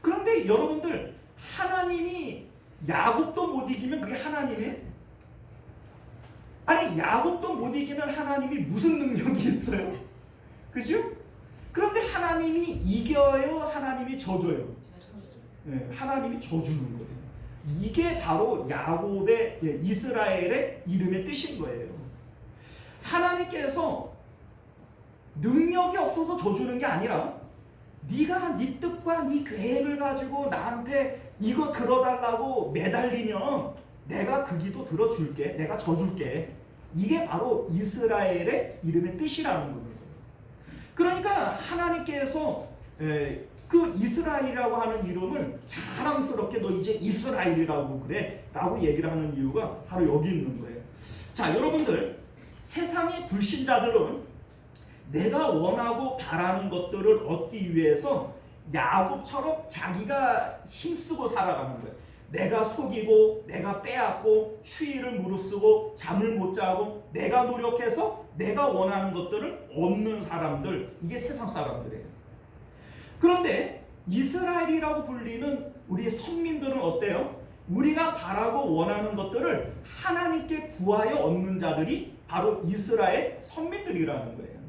그런데 여러분들, 하나님이 야곱도 못 이기면 그게 하나님이에요? 아니, 야곱도 못 이기는 하나님이 무슨 능력이 있어요? 그죠? 그런데 하나님이 이겨요? 하나님이 져줘요? 하나님이 져주는 거예요. 이게 바로 야곱의, 이스라엘의 이름의 뜻인 거예요. 하나님께서 능력이 없어서 져주는 게 아니라 네가 네 뜻과 네 계획을 가지고 나한테 이거 들어달라고 매달리면 내가 그 기도 들어줄게. 내가 져줄게. 이게 바로 이스라엘의 이름의 뜻이라는 겁니다. 그러니까 하나님께서 그 이스라엘이라고 하는 이름을 자랑스럽게 너 이제 이스라엘이라고 그래 라고 얘기를 하는 이유가 바로 여기 있는 거예요. 자, 여러분들, 세상의 불신자들은 내가 원하고 바라는 것들을 얻기 위해서 야곱처럼 자기가 힘쓰고 살아가는 거예요. 내가 속이고 내가 빼앗고 추위를 무릅쓰고 잠을 못 자고 내가 노력해서 내가 원하는 것들을 얻는 사람들, 이게 세상 사람들이에요. 그런데 이스라엘이라고 불리는 우리 선민들은 어때요? 우리가 바라고 원하는 것들을 하나님께 구하여 얻는 자들이 바로 이스라엘 선민들이라는 거예요.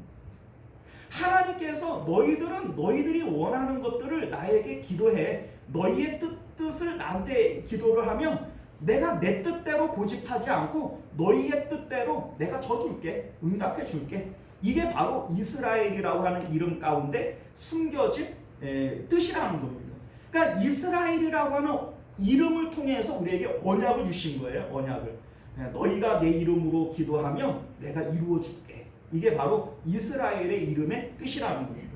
하나님께서 너희들은 너희들이 원하는 것들을 나에게 기도해. 너희의 뜻을 나한테 기도를 하면 내가 내 뜻대로 고집하지 않고 너희의 뜻대로 내가 져줄게. 응답해 줄게. 이게 바로 이스라엘이라고 하는 이름 가운데 숨겨진 뜻이라는 겁니다. 그러니까 이스라엘이라고 하는 이름을 통해서 우리에게 언약을 주신 거예요. 언약을. 너희가 내 이름으로 기도하면 내가 이루어 줄게. 이게 바로 이스라엘의 이름의 뜻이라는 겁니다.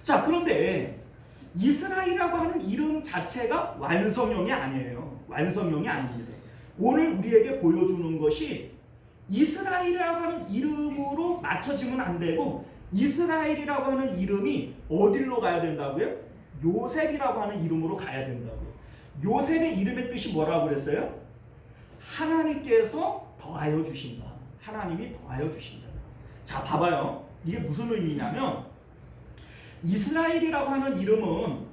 자, 그런데 이스라엘이라고 하는 이름 자체가 완성형이 아니에요. 완성형이 아닙니다. 오늘 우리에게 보여주는 것이 이스라엘이라고 하는 이름으로 맞춰지면 안 되고 이스라엘이라고 하는 이름이 어디로 가야 된다고요? 요셉이라고 하는 이름으로 가야 된다고요. 요셉의 이름의 뜻이 뭐라고 그랬어요? 하나님께서 더하여 주신다. 하나님이 더하여 주신다. 자, 봐봐요. 이게 무슨 의미냐면 이스라엘이라고 하는 이름은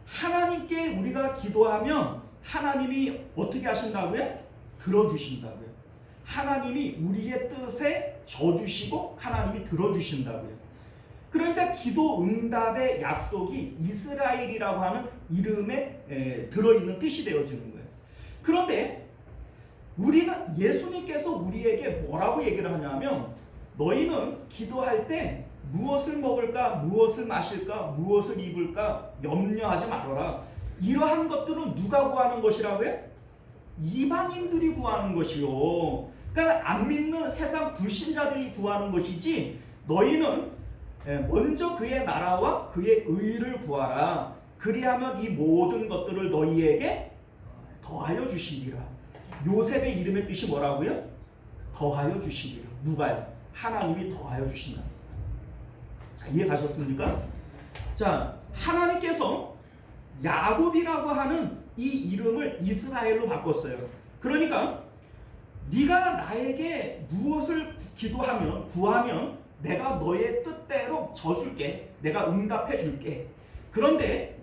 하나님께 우리가 기도하면 하나님이 어떻게 하신다고요? 들어주신다고요. 하나님이 우리의 뜻에 져주시고 하나님이 들어주신다고요. 그러니까 기도 응답의 약속이 이스라엘이라고 하는 이름에 들어있는 뜻이 되어지는 거예요. 그런데 우리는 예수님께서 우리에게 뭐라고 얘기를 하냐면 너희는 기도할 때 무엇을 먹을까, 무엇을 마실까, 무엇을 입을까 염려하지 말아라. 이러한 것들은 누가 구하는 것이라고요? 이방인들이 구하는 것이요. 그러니까 안 믿는 세상 불신자들이 구하는 것이지 너희는 먼저 그의 나라와 그의 의를 구하라. 그리하면 이 모든 것들을 너희에게 더하여 주시리라. 요셉의 이름의 뜻이 뭐라고요? 더하여 주시리라. 누가요? 하나님이 더하여 주신다. 자, 이해 가셨습니까? 자, 하나님께서 야곱이라고 하는 이 이름을 이스라엘로 바꿨어요. 그러니까 네가 나에게 무엇을 구하면 내가 너의 뜻대로 져줄게. 내가 응답해 줄게. 그런데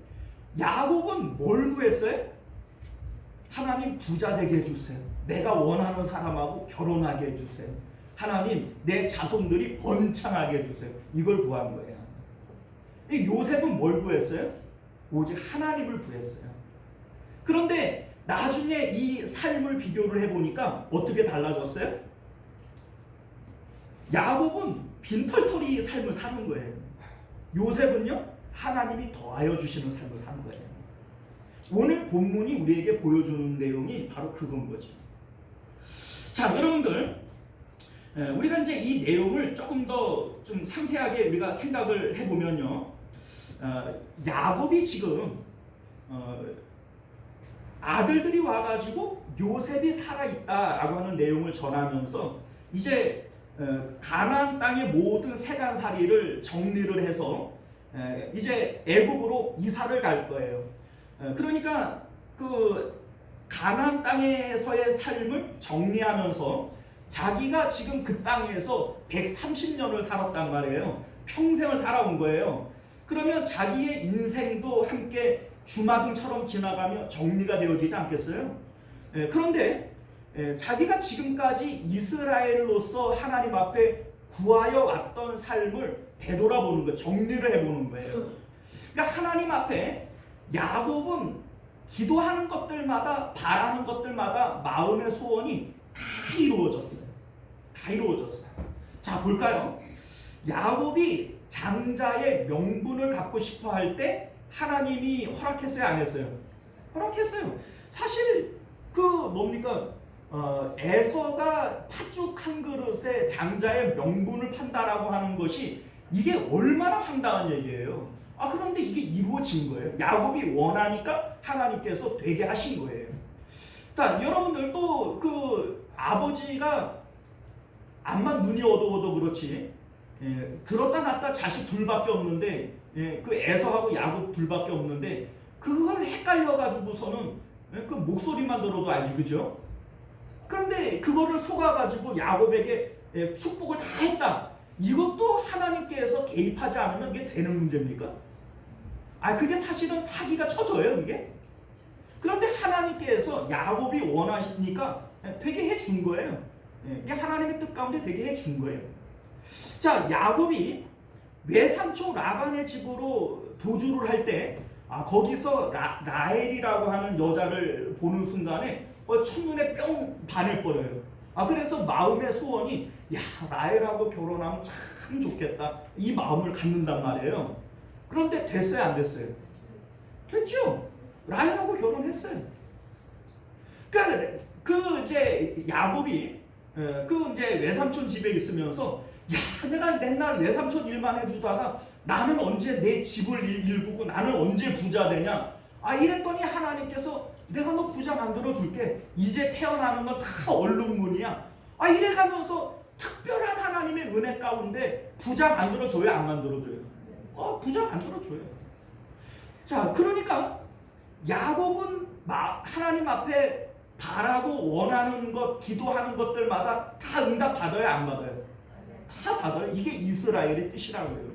야곱은 뭘 구했어요? 하나님 부자 되게 해주세요. 내가 원하는 사람하고 결혼하게 해주세요. 하나님 내 자손들이 번창하게 해주세요. 이걸 구한 거예요. 이 요셉은 뭘 구했어요? 오직 하나님을 구했어요. 그런데 나중에 이 삶을 비교를 해보니까 어떻게 달라졌어요? 야곱은 빈털터리 삶을 사는 거예요. 요셉은요, 하나님이 더하여 주시는 삶을 사는 거예요. 오늘 본문이 우리에게 보여주는 내용이 바로 그건 거죠. 자, 여러분들, 우리가 이제 이 내용을 조금 더 좀 상세하게 우리가 생각을 해보면요, 야곱이 지금 아들들이 와가지고 요셉이 살아있다라고 하는 내용을 전하면서 이제 가나안 땅의 모든 세간살이를 정리를 해서 이제 애굽으로 이사를 갈 거예요. 그러니까 그 가나안 땅에서의 삶을 정리하면서 자기가 지금 그 땅에서 130년을 살았단 말이에요. 평생을 살아온 거예요. 그러면 자기의 인생도 함께 주마등처럼 지나가며 정리가 되어지지 않겠어요? 그런데 자기가 지금까지 이스라엘로서 하나님 앞에 구하여 왔던 삶을 되돌아보는 거예요. 정리를 해보는 거예요. 그러니까 하나님 앞에 야곱은 기도하는 것들마다, 바라는 것들마다 마음의 소원이 다 이루어졌어요. 다 이루어졌어요. 자, 볼까요? 야곱이 장자의 명분을 갖고 싶어 할 때 하나님이 허락했어요, 안 했어요? 허락했어요. 사실 그 뭡니까? 에서가 팥죽 한 그릇에 장자의 명분을 판다라고 하는 것이 이게 얼마나 황당한 얘기예요. 그런데 이게 이루어진 거예요. 야곱이 원하니까 하나님께서 되게 하신 거예요. 자, 여러분들 또 그 아버지가 암만 눈이 어두워도 그렇지, 들었다 놨다 자식 둘밖에 없는데, 그 에서하고 야곱 둘밖에 없는데 그걸 헷갈려가지고서는 그 목소리만 들어도 알지, 그죠? 그런데 그거를 속아가지고 야곱에게 축복을 다 했다. 이것도 하나님께서 개입하지 않으면 이게 되는 문제입니까? 그게 사실은 사기가 쳐져요, 이게. 그런데 하나님께서 야곱이 원하시니까 되게 해준 거예요. 이게 하나님의 뜻 가운데 되게 해준 거예요. 자, 야곱이 외삼촌 라반의 집으로 도주를 할 때 거기서 라헬이라고 하는 여자를 보는 순간에 첫눈에 뿅 반해버려요. 그래서 마음의 소원이, 야, 라헬하고 결혼하면 참 좋겠다, 이 마음을 갖는단 말이에요. 그런데 됐어요, 안 됐어요? 됐죠. 라헬하고 결혼했어요. 그러니까 그 이제 야곱이 그 이제 외삼촌 집에 있으면서, 야, 내가 맨날 외삼촌 일만 해주다가 나는 언제 내 집을 일구고 나는 언제 부자 되냐? 이랬더니 하나님께서 내가 너 부자 만들어 줄게. 이제 태어나는 건 다 얼룩무늬야. 이래가면서 특별한 하나님의 은혜 가운데 부자 만들어줘요, 안 만들어줘요? 부자 만들어줘요. 자, 그러니까 야곱은 하나님 앞에 바라고 원하는 것, 기도하는 것들마다 다 응답 받아요, 안 받아요? 다 받아요. 이게 이스라엘의 뜻이라고요.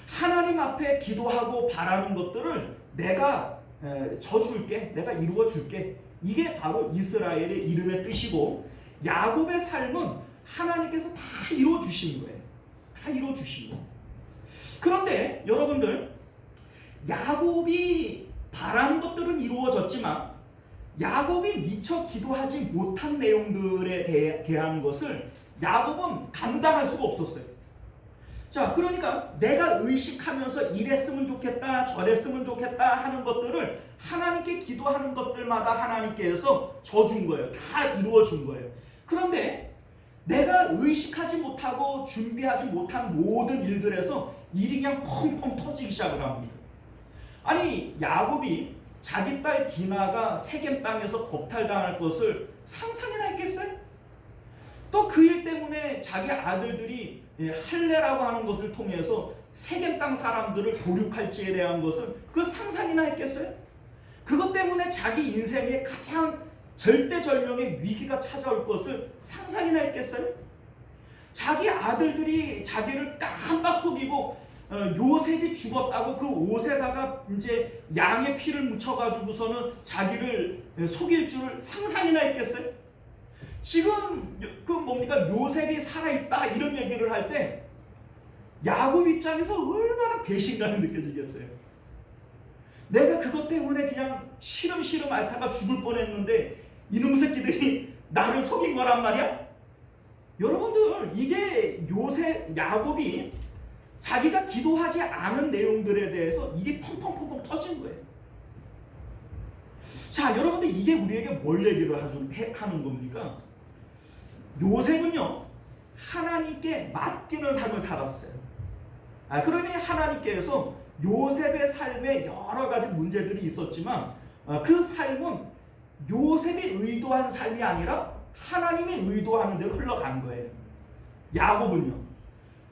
하나님 앞에 기도하고 바라는 것들을 내가 져줄게, 내가 이루어줄게. 이게 바로 이스라엘의 이름의 뜻이고, 야곱의 삶은 하나님께서 다 이루어주신 거예요. 다 이루어주신 거예요. 그런데 여러분들, 야곱이 바라는 것들은 이루어졌지만 야곱이 미처 기도하지 못한 내용들에 대한 것을 야곱은 감당할 수가 없었어요. 자, 그러니까 내가 의식하면서 이랬으면 좋겠다, 저랬으면 좋겠다 하는 것들을 하나님께 기도하는 것들마다 하나님께서 져준 거예요. 다 이루어준 거예요. 그런데 내가 의식하지 못하고 준비하지 못한 모든 일들에서 일이 그냥 펑펑 터지기 시작을 합니다. 야곱이 자기 딸 디나가 세겜 땅에서 겁탈당할 것을 상상이나 했겠어요? 또 그 일 때문에 자기 아들들이 할례라고 하는 것을 통해서 세겜 땅 사람들을 교육할지에 대한 것을 그 상상이나 했겠어요? 그것 때문에 자기 인생에 가장 절대절명의 위기가 찾아올 것을 상상이나 했겠어요? 자기 아들들이 자기를 깜빡 속이고 요셉이 죽었다고 그 옷에다가 이제 양의 피를 묻혀가지고서는 자기를 속일 줄을 상상이나 했겠어요? 지금 그 뭡니까, 요셉이 살아있다 이런 얘기를 할 때 야곱 입장에서 얼마나 배신감이 느껴지겠어요? 내가 그것 때문에 그냥 시름시름 앓다가 죽을 뻔했는데 이놈 새끼들이 나를 속인 거란 말이야? 여러분들, 이게 야곱이 자기가 기도하지 않은 내용들에 대해서 일이 펑펑펑펑 터진 거예요. 자, 여러분들, 이게 우리에게 뭘 얘기를 하는 겁니까? 요셉은요, 하나님께 맡기는 삶을 살았어요. 그러니 하나님께서 요셉의 삶에 여러 가지 문제들이 있었지만 그 삶은 요셉이 의도한 삶이 아니라 하나님이 의도하는 대로 흘러간 거예요. 야곱은요,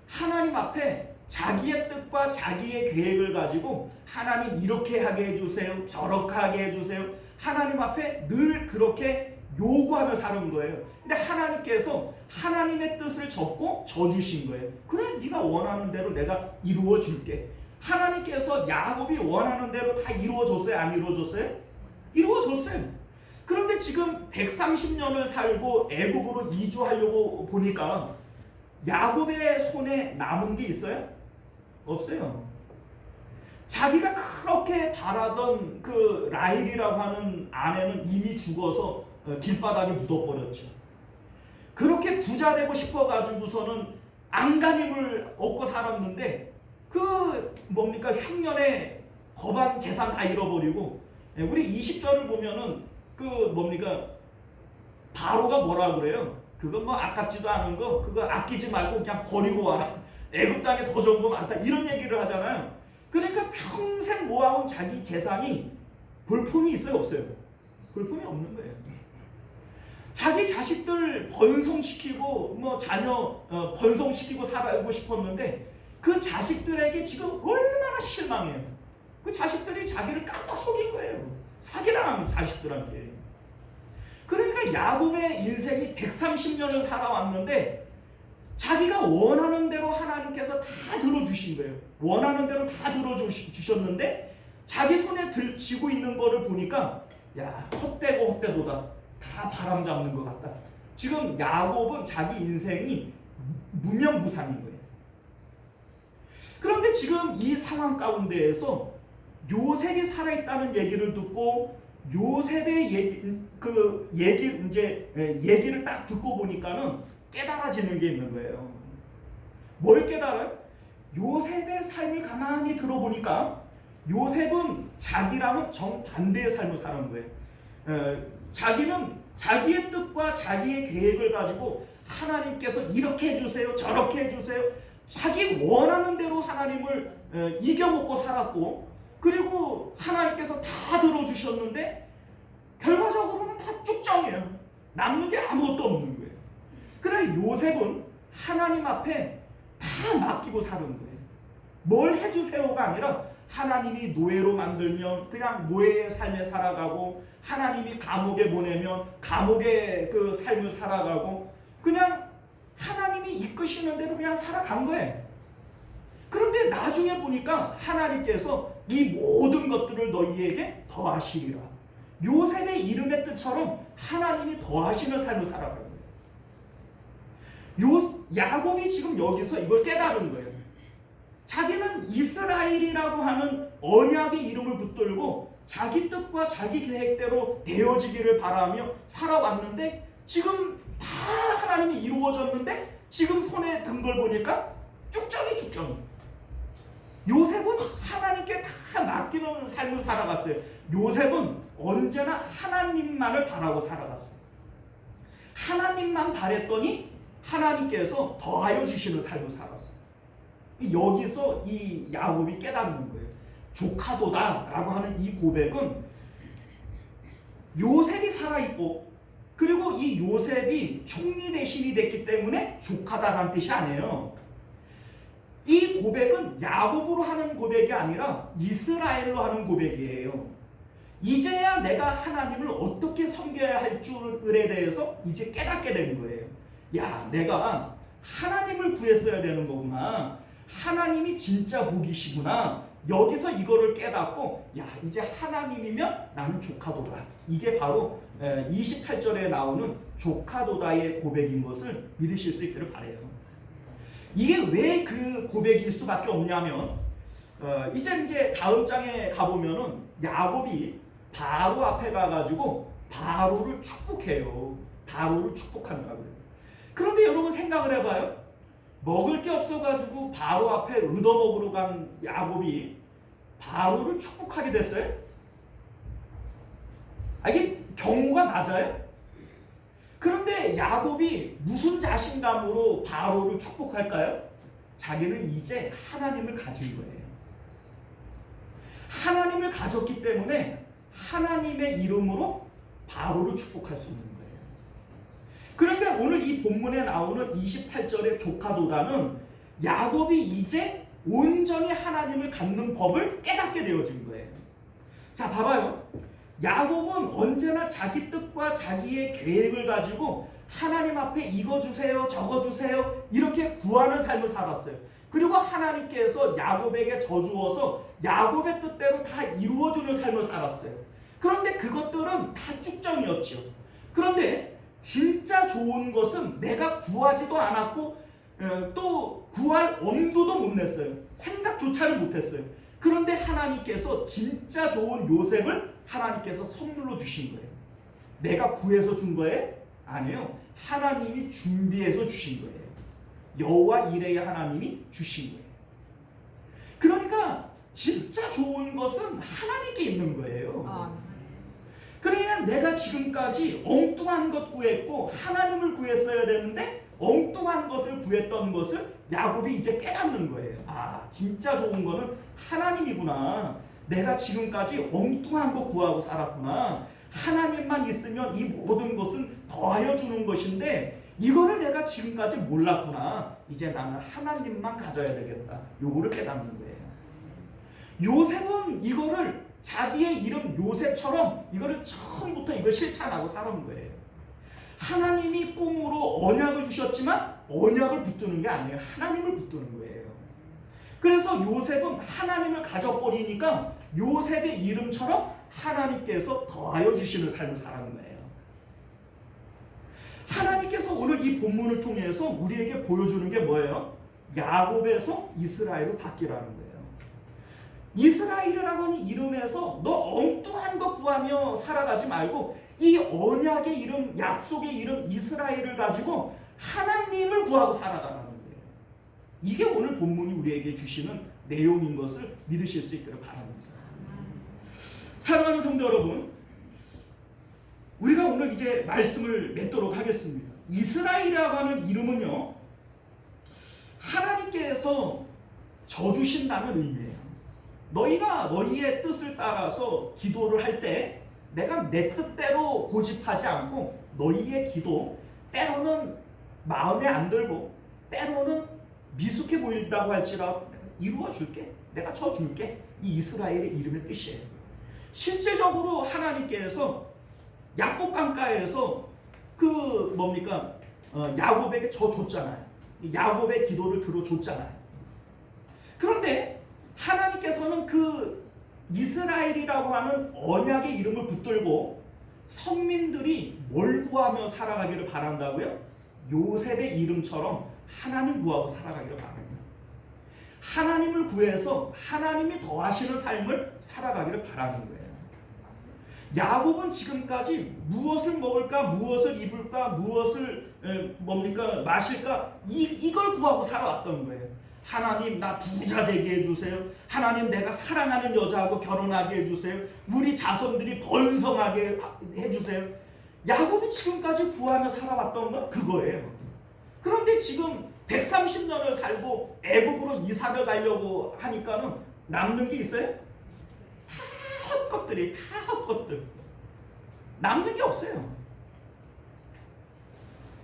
하나님 앞에 자기의 뜻과 자기의 계획을 가지고 하나님 이렇게 하게 해주세요, 저렇게 하게 해주세요, 하나님 앞에 늘 그렇게 요구하며 사는 거예요. 근데 하나님께서 하나님의 뜻을 적고 져주신 거예요. 그래, 네가 원하는 대로 내가 이루어 줄게. 하나님께서 야곱이 원하는 대로 다 이루어줬어요? 안 이루어줬어요? 이루어줬어요. 그런데 지금 130년을 살고 애굽으로 이주하려고 보니까 야곱의 손에 남은 게 있어요? 없어요. 자기가 그렇게 바라던 그 라헬이라고 하는 아내는 이미 죽어서 길바닥에 묻어버렸죠. 그렇게 부자 되고 싶어가지고서는 안간힘을 얻고 살았는데 그 뭡니까, 흉년에 거반 재산 다 잃어버리고, 우리 20절을 보면은 그 뭡니까, 바로가 뭐라 그래요? 그거 뭐 아깝지도 않은 거 그거 아끼지 말고 그냥 버리고 와라, 애굽 땅에 더 좋은 거 많다, 이런 얘기를 하잖아요. 그러니까 평생 모아온 자기 재산이 볼품이 있어요, 없어요? 볼품이 없는 거예요. 자기 자식들 번성시키고 뭐 자녀 번성시키고 살고 싶었는데 그 자식들에게 지금 얼마나 실망해요. 그 자식들이 자기를 깜빡 속인 거예요. 사기당한 자식들한테. 그러니까 야곱의 인생이 130년을 살아왔는데 자기가 원하는 대로 하나님께서 다 들어주신 거예요. 원하는 대로 다 들어주셨는데 자기 손에 쥐고 있는 거를 보니까 야, 헛되고 헛되도다. 다 바람 잡는 것 같다. 지금 야곱은 자기 인생이 무명무상인 거예요. 그런데 지금 이 상황 가운데에서 요셉이 살아있다는 얘기를 듣고 요셉의 얘기를 딱 듣고 보니까는 깨달아지는 게 있는 거예요. 뭘 깨달아요? 요셉의 삶을 가만히 들어보니까 요셉은 자기랑은 정반대의 삶을 사는 거예요. 자기는 자기의 뜻과 자기의 계획을 가지고 하나님께서 이렇게 해주세요, 저렇게 해주세요, 자기 원하는 대로 하나님을 이겨먹고 살았고, 그리고 하나님께서 다 들어주셨는데 결과적으로는 다 쭉정이에요. 남는 게 아무것도 없는 거예요. 그래, 요셉은 하나님 앞에 다 맡기고 사는 거예요. 뭘 해주세요가 아니라 하나님이 노예로 만들면 그냥 노예의 삶에 살아가고, 하나님이 감옥에 보내면 감옥의 그 삶을 살아가고, 그냥 하나님이 이끄시는 대로 그냥 살아간 거예요. 그런데 나중에 보니까 하나님께서 이 모든 것들을 너희에게 더하시리라. 요셉의 이름의 뜻처럼 하나님이 더하시는 삶을 살아가는 거예요. 야곱이 지금 여기서 이걸 깨달은 거예요. 자기는 이스라엘이라고 하는 언약의 이름을 붙들고 자기 뜻과 자기 계획대로 되어지기를 바라며 살아왔는데 지금 다 하나님이 이루어졌는데 지금 손에 든 걸 보니까 쭉정이. 요셉은 하나님께 다 맡기는 삶을 살아갔어요. 요셉은 언제나 하나님만을 바라고 살아갔어요. 하나님만 바랬더니 하나님께서 더하여 주시는 삶을 살았어요. 여기서 이 야곱이 깨닫는 거예요. 조카도다 라고 하는 이 고백은 요셉이 살아있고, 그리고 이 요셉이 총리 대신이 됐기 때문에 조카다라는 뜻이 아니에요. 이 고백은 야곱으로 하는 고백이 아니라 이스라엘로 하는 고백이에요. 이제야 내가 하나님을 어떻게 섬겨야 할 줄에 대해서 이제 깨닫게 된 거예요. 야, 내가 하나님을 구했어야 되는 거구나. 하나님이 진짜 복이시구나. 여기서 이거를 깨닫고, 야, 이제 하나님이면 나는 조카도다. 이게 바로 28절에 나오는 조카도다의 고백인 것을 믿으실 수 있기를 바라요. 이게 왜 그 고백일 수밖에 없냐면 이제 다음 장에 가보면은 야곱이 바로 앞에 가가지고 바로를 축복해요. 바로를 축복한다고요. 그런데 여러분 생각을 해봐요. 먹을 게 없어가지고 바로 앞에 얻어먹으러 간 야곱이 바로를 축복하게 됐어요? 이게 경우가 맞아요? 그런데 야곱이 무슨 자신감으로 바로를 축복할까요? 자기는 이제 하나님을 가진 거예요. 하나님을 가졌기 때문에 하나님의 이름으로 바로를 축복할 수 있는 거예요. 그러니까 오늘 이 본문에 나오는 28절의 조카도다는 야곱이 이제 온전히 하나님을 갖는 법을 깨닫게 되어진 거예요. 자, 봐봐요. 야곱은 언제나 자기 뜻과 자기의 계획을 가지고 하나님 앞에 이거 주세요, 저거 주세요 이렇게 구하는 삶을 살았어요. 그리고 하나님께서 야곱에게 져주어서 야곱의 뜻대로 다 이루어주는 삶을 살았어요. 그런데 그것들은 다 축정이었죠. 그런데 진짜 좋은 것은 내가 구하지도 않았고 또 구할 엄두도 못 냈어요. 생각조차를 못했어요. 그런데 하나님께서 진짜 좋은 요셉을 하나님께서 선물로 주신 거예요. 내가 구해서 준 거예요? 아니에요. 하나님이 준비해서 주신 거예요. 여호와 이레의 하나님이 주신 거예요. 그러니까 진짜 좋은 것은 하나님께 있는 거예요. 그러니까 내가 지금까지 엉뚱한 것 구했고 하나님을 구했어야 되는데 엉뚱한 것을 구했던 것을 야곱이 이제 깨닫는 거예요. 진짜 좋은 거는 하나님이구나. 내가 지금까지 엉뚱한 거 구하고 살았구나. 하나님만 있으면 이 모든 것은 더하여 주는 것인데 이거를 내가 지금까지 몰랐구나. 이제 나는 하나님만 가져야 되겠다. 요거를 깨닫는 거예요. 요셉은 이거를 자기의 이름 요셉처럼 이거를 처음부터 이걸 실천하고 살아온 거예요. 하나님이 꿈으로 언약을 주셨지만 언약을 붙드는 게 아니에요. 하나님을 붙드는 거예요. 그래서 요셉은 하나님을 가져버리니까 요셉의 이름처럼 하나님께서 더하여 주시는 삶을 살아가는 거예요. 하나님께서 오늘 이 본문을 통해서 우리에게 보여주는 게 뭐예요? 야곱에서 이스라엘로 바뀌라는 거예요. 이스라엘이라고 하는 이름에서 너 엉뚱한 것 구하며 살아가지 말고 이 언약의 이름, 약속의 이름 이스라엘을 가지고 하나님을 구하고 살아가라는 거예요. 이게 오늘 본문이 우리에게 주시는 내용인 것을 믿으실 수 있기를 바랍니다. 사랑하는 성도 여러분, 우리가 오늘 이제 말씀을 맺도록 하겠습니다. 이스라엘이라고 하는 이름은요, 하나님께서 져주신다는 의미예요. 너희가 너희의 뜻을 따라서 기도를 할 때 내가 내 뜻대로 고집하지 않고 너희의 기도 때로는 마음에 안 들고 때로는 미숙해 보인다고 할지라도 이루어 줄게. 내가 져줄게. 이 이스라엘의 이름의 뜻이에요. 실제적으로 하나님께서 야곱 강가에서 야곱에게 져줬잖아요. 야곱의 기도를 들어줬잖아요. 그런데 하나님께서는 그 이스라엘이라고 하는 언약의 이름을 붙들고 선민들이 뭘 구하며 살아가기를 바란다고요? 요셉의 이름처럼 하나님 구하고 살아가기를 바랍니다. 하나님을 구해서 하나님이 더하시는 삶을 살아가기를 바라는 거예요. 야곱은 지금까지 무엇을 먹을까, 무엇을 입을까, 무엇을 마실까 이걸 구하고 살아왔던 거예요. 하나님 나 부자 되게 해주세요. 하나님 내가 사랑하는 여자하고 결혼하게 해주세요. 우리 자손들이 번성하게 해주세요. 야곱이 지금까지 구하며 살아왔던 건 그거예요. 그런데 지금 130년을 살고 애국으로 이삭을 가려고 하니까는 남는 게 있어요? 다 헛것들이 다 헛것들. 남는 게 없어요.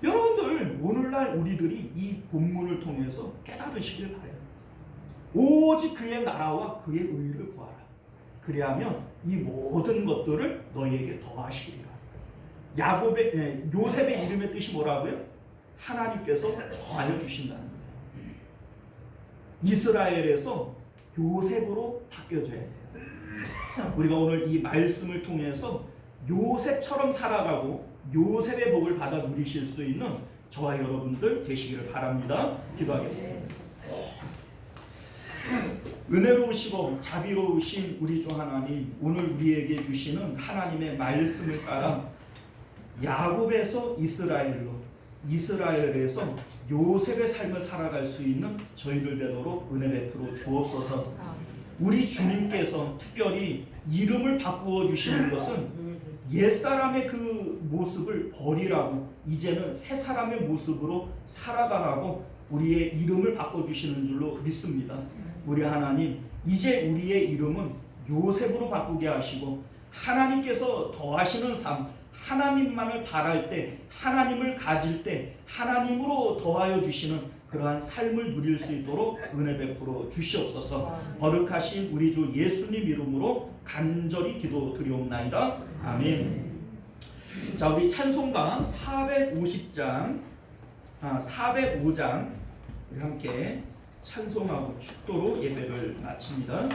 여러분들 오늘날 우리들이 이 본문을 통해서 깨달으시길 바라요. 오직 그의 나라와 그의 의를 구하라. 그리하면 이 모든 것들을 너희에게 더하시리라. 요셉의 이름의 뜻이 뭐라고요? 하나님께서 더하여 주신다는 거예요. 이스라엘에서 요셉으로 바뀌어져야 돼요. 우리가 오늘 이 말씀을 통해서 요셉처럼 살아가고 요셉의 복을 받아 누리실 수 있는 저와 여러분들 되시기를 바랍니다. 기도하겠습니다. 은혜로우시고 자비로우신 우리 주 하나님, 오늘 우리에게 주시는 하나님의 말씀을 따라 야곱에서 이스라엘로, 이스라엘에서 요셉의 삶을 살아갈 수 있는 저희들 되도록 은혜 베풀어 주옵소서. 우리 주님께서 특별히 이름을 바꾸어 주시는 것은 옛사람의 그 모습을 버리라고, 이제는 새 사람의 모습으로 살아가라고 우리의 이름을 바꿔주시는 줄로 믿습니다. 우리 하나님, 이제 우리의 이름은 요셉으로 바꾸게 하시고, 하나님께서 더하시는 삶, 하나님만을 바랄 때, 하나님을 가질 때 하나님으로 더하여 주시는 그러한 삶을 누릴 수 있도록 은혜 베풀어 주시옵소서. 거룩하신 우리 주 예수님 이름으로 간절히 기도드리옵나이다. 아멘. 자, 우리 찬송가 405장 우리 함께 찬송하고 축도로 예배를 마칩니다.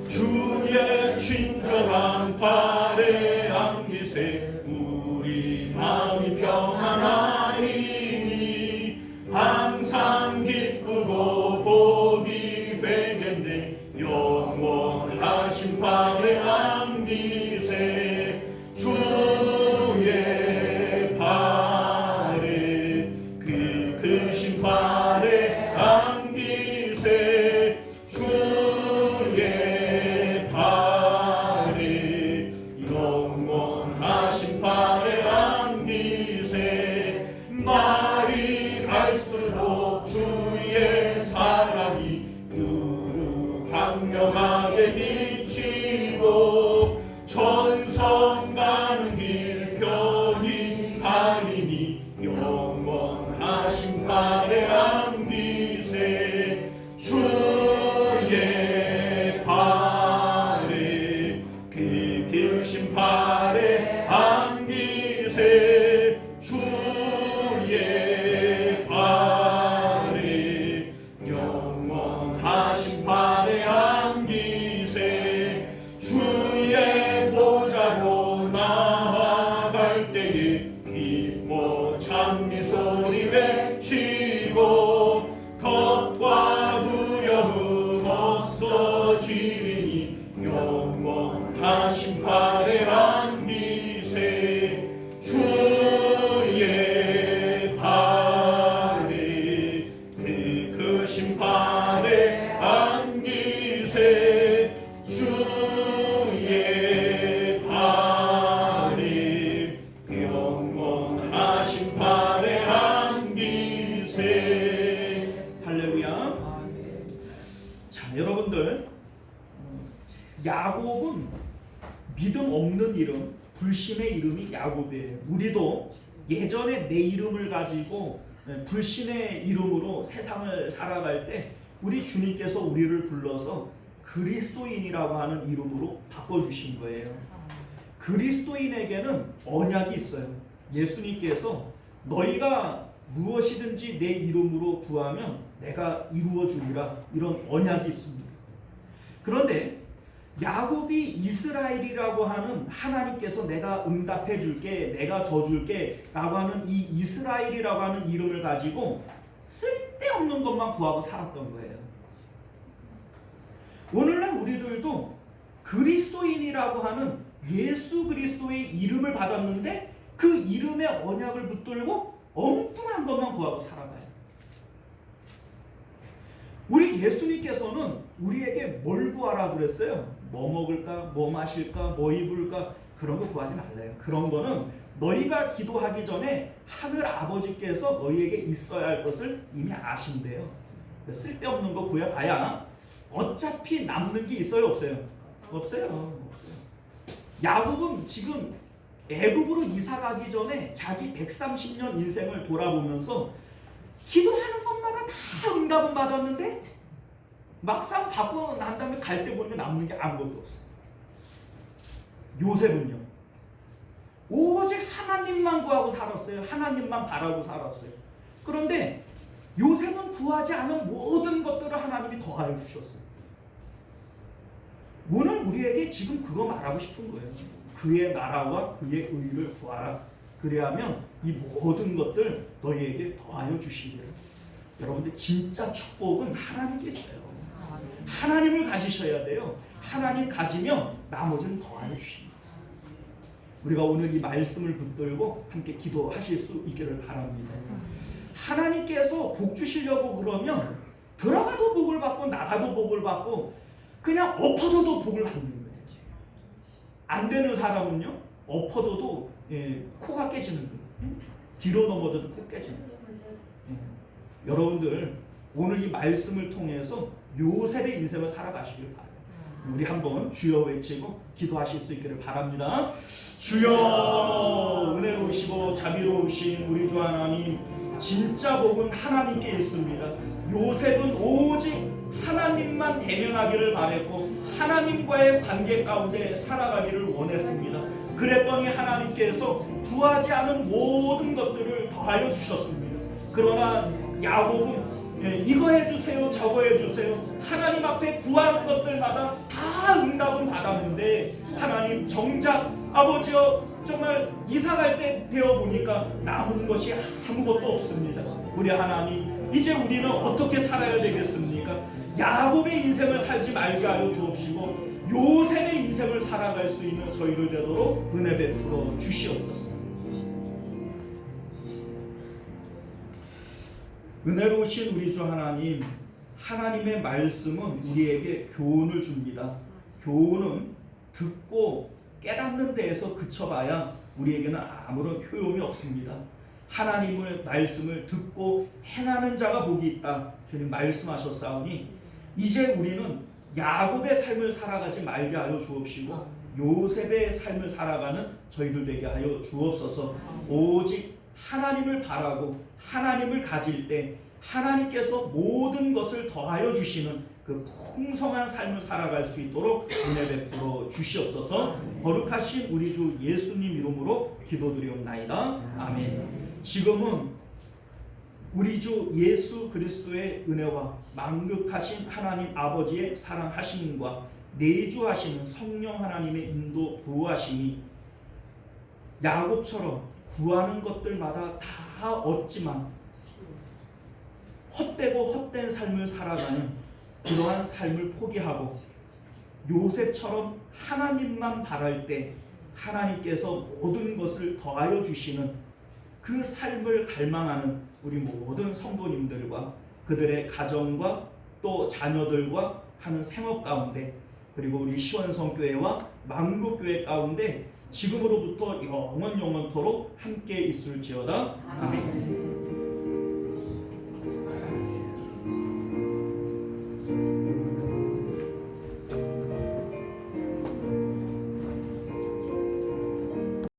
주의 친절한 발에 안기세 우리 마음이 평안하리니 항상 기쁘고 복이 되겠네 영원하신 발에 안기세 주의 발에 그 크신 발에 안기세 주의 발에 영원하신 발에 안기세 날이 갈수록 주의 사랑이 두루 강력하게 비치고 천성 가는 길 편히 가리니 영원하신 발에 안기세 주의 발에 그 길신 발에 안기세 주의 발에 영원하신 발에 안기세 주의 보좌로 나아갈 때에 기뻐 찬미 소리 외치고 겁과 두려움 없어지리니 영원하신 발에 안기세 주의 발에 그 크신 발에 안기세 주의 발에 영원하신 발에 안기세. 할렐루야. 자, 여러분들, 야곱은 믿음 없는 이름, 불신의 이름이 야곱이에요. 우리도 예전에 내 이름을 가지고 불신의 이름으로 세상을 살아갈 때 우리 주님께서 우리를 불러서 그리스도인이라고 하는 이름으로 바꿔주신 거예요. 그리스도인에게는 언약이 있어요. 예수님께서 너희가 무엇이든지 내 이름으로 구하면 내가 이루어 주리라, 이런 언약이 있습니다. 그런데 야곱이 이스라엘이라고 하는, 하나님께서 내가 응답해 줄게, 내가 져줄게 라고 하는 이 이스라엘이라고 하는 이름을 가지고 쓸데없는 것만 구하고 살았던 거예요. 오늘날 우리들도 그리스도인이라고 하는 예수 그리스도의 이름을 받았는데 그 이름의 언약을 붙들고 엉뚱한 것만 구하고 살아가요. 우리 예수님께서는 우리에게 뭘 구하라고 그랬어요? 뭐 먹을까? 뭐 마실까? 뭐 입을까? 그런 거 구하지 말래요. 그런 거는 너희가 기도하기 전에 하늘 아버지께서 너희에게 있어야 할 것을 이미 아신대요. 쓸데없는 거 구해봐야 어차피 남는 게 있어요? 없어요? 없어요. 야곱은 지금 애굽으로 이사 가기 전에 자기 130년 인생을 돌아보면서 기도하는 것마다 다 응답은 받았는데 막상 받고 난 다음에 갈 때 보니까 남는 게 아무것도 없어요. 요셉은요, 오직 하나님만 구하고 살았어요. 하나님만 바라고 살았어요. 그런데 요셉은 구하지 않은 모든 것들을 하나님이 더하여 주셨어요. 오늘 우리에게 지금 그거 말하고 싶은 거예요. 그의 나라와 그의 의를 구하라. 그래야면 이 모든 것들 너희에게 더하여 주시리라. 여러분들 진짜 축복은 하나님께 있어요. 하나님을 가지셔야 돼요. 하나님 가지면 나머지는 더하여 주십니다. 우리가 오늘 이 말씀을 붙들고 함께 기도하실 수 있기를 바랍니다. 하나님께서 복 주시려고 그러면 들어가도 복을 받고 나가도 복을 받고 그냥 엎어져도 복을 받는 거예요. 안 되는 사람은요, 엎어져도 코가 깨지는 거예요. 뒤로 넘어져도 코 깨지는 거예요. 여러분들 오늘 이 말씀을 통해서 요셉의 인생을 살아가시길 바랍니다. 우리 한번 주여 외치고 기도하실 수 있기를 바랍니다. 주여, 은혜로우시고 자비로우신 우리 주 하나님, 진짜 복은 하나님께 있습니다. 요셉은 오직 하나님만 대면하기를 바랬고 하나님과의 관계 가운데 살아가기를 원했습니다. 그랬더니 하나님께서 구하지 않은 모든 것들을 더하여 주셨습니다. 그러나 야곱은 이거 해주세요 저거 해주세요 하나님 앞에 구하는 것들마다 다 응답은 받았는데 하나님 정작 아버지여 정말 이사갈 때 되어보니까 남은 것이 아무것도 없습니다. 우리 하나님, 이제 우리는 어떻게 살아야 되겠습니까? 야곱의 인생을 살지 말게 하여 주옵시고 요셉의 인생을 살아갈 수 있는 저희를 되도록 은혜 베풀어 주시옵소서. 은혜로우신 우리 주 하나님, 하나님의 말씀은 우리에게 교훈을 줍니다. 교훈은 듣고 깨닫는 데에서 그쳐봐야 우리에게는 아무런 효용이 없습니다. 하나님의 말씀을 듣고 행하는 자가 복이 있다, 주님 말씀하셨사오니 이제 우리는 야곱의 삶을 살아가지 말게 하여 주옵시고 요셉의 삶을 살아가는 저희들 되게 하여 주옵소서. 오직 하나님을 바라고 하나님을 가질 때 하나님께서 모든 것을 더하여 주시는 그 풍성한 삶을 살아갈 수 있도록 은혜 베풀어 주시옵소서. 거룩하신 우리 주 예수님 이름으로 기도드리옵나이다. 아멘. 지금은 우리 주 예수 그리스도의 은혜와 만극하신 하나님 아버지의 사랑하심과 내주하시는 성령 하나님의 인도 도우하심이 야곱처럼 구하는 것들마다 다 얻지만 헛되고 헛된 삶을 살아가는 그러한 삶을 포기하고 요셉처럼 하나님만 바랄 때 하나님께서 모든 것을 더하여 주시는 그 삶을 갈망하는 우리 모든 성도님들과 그들의 가정과 또 자녀들과 하는 생업 가운데, 그리고 우리 시원성교회와 만국교회 가운데 지금으로부터 영원토록 함께 있을지어다. 아멘.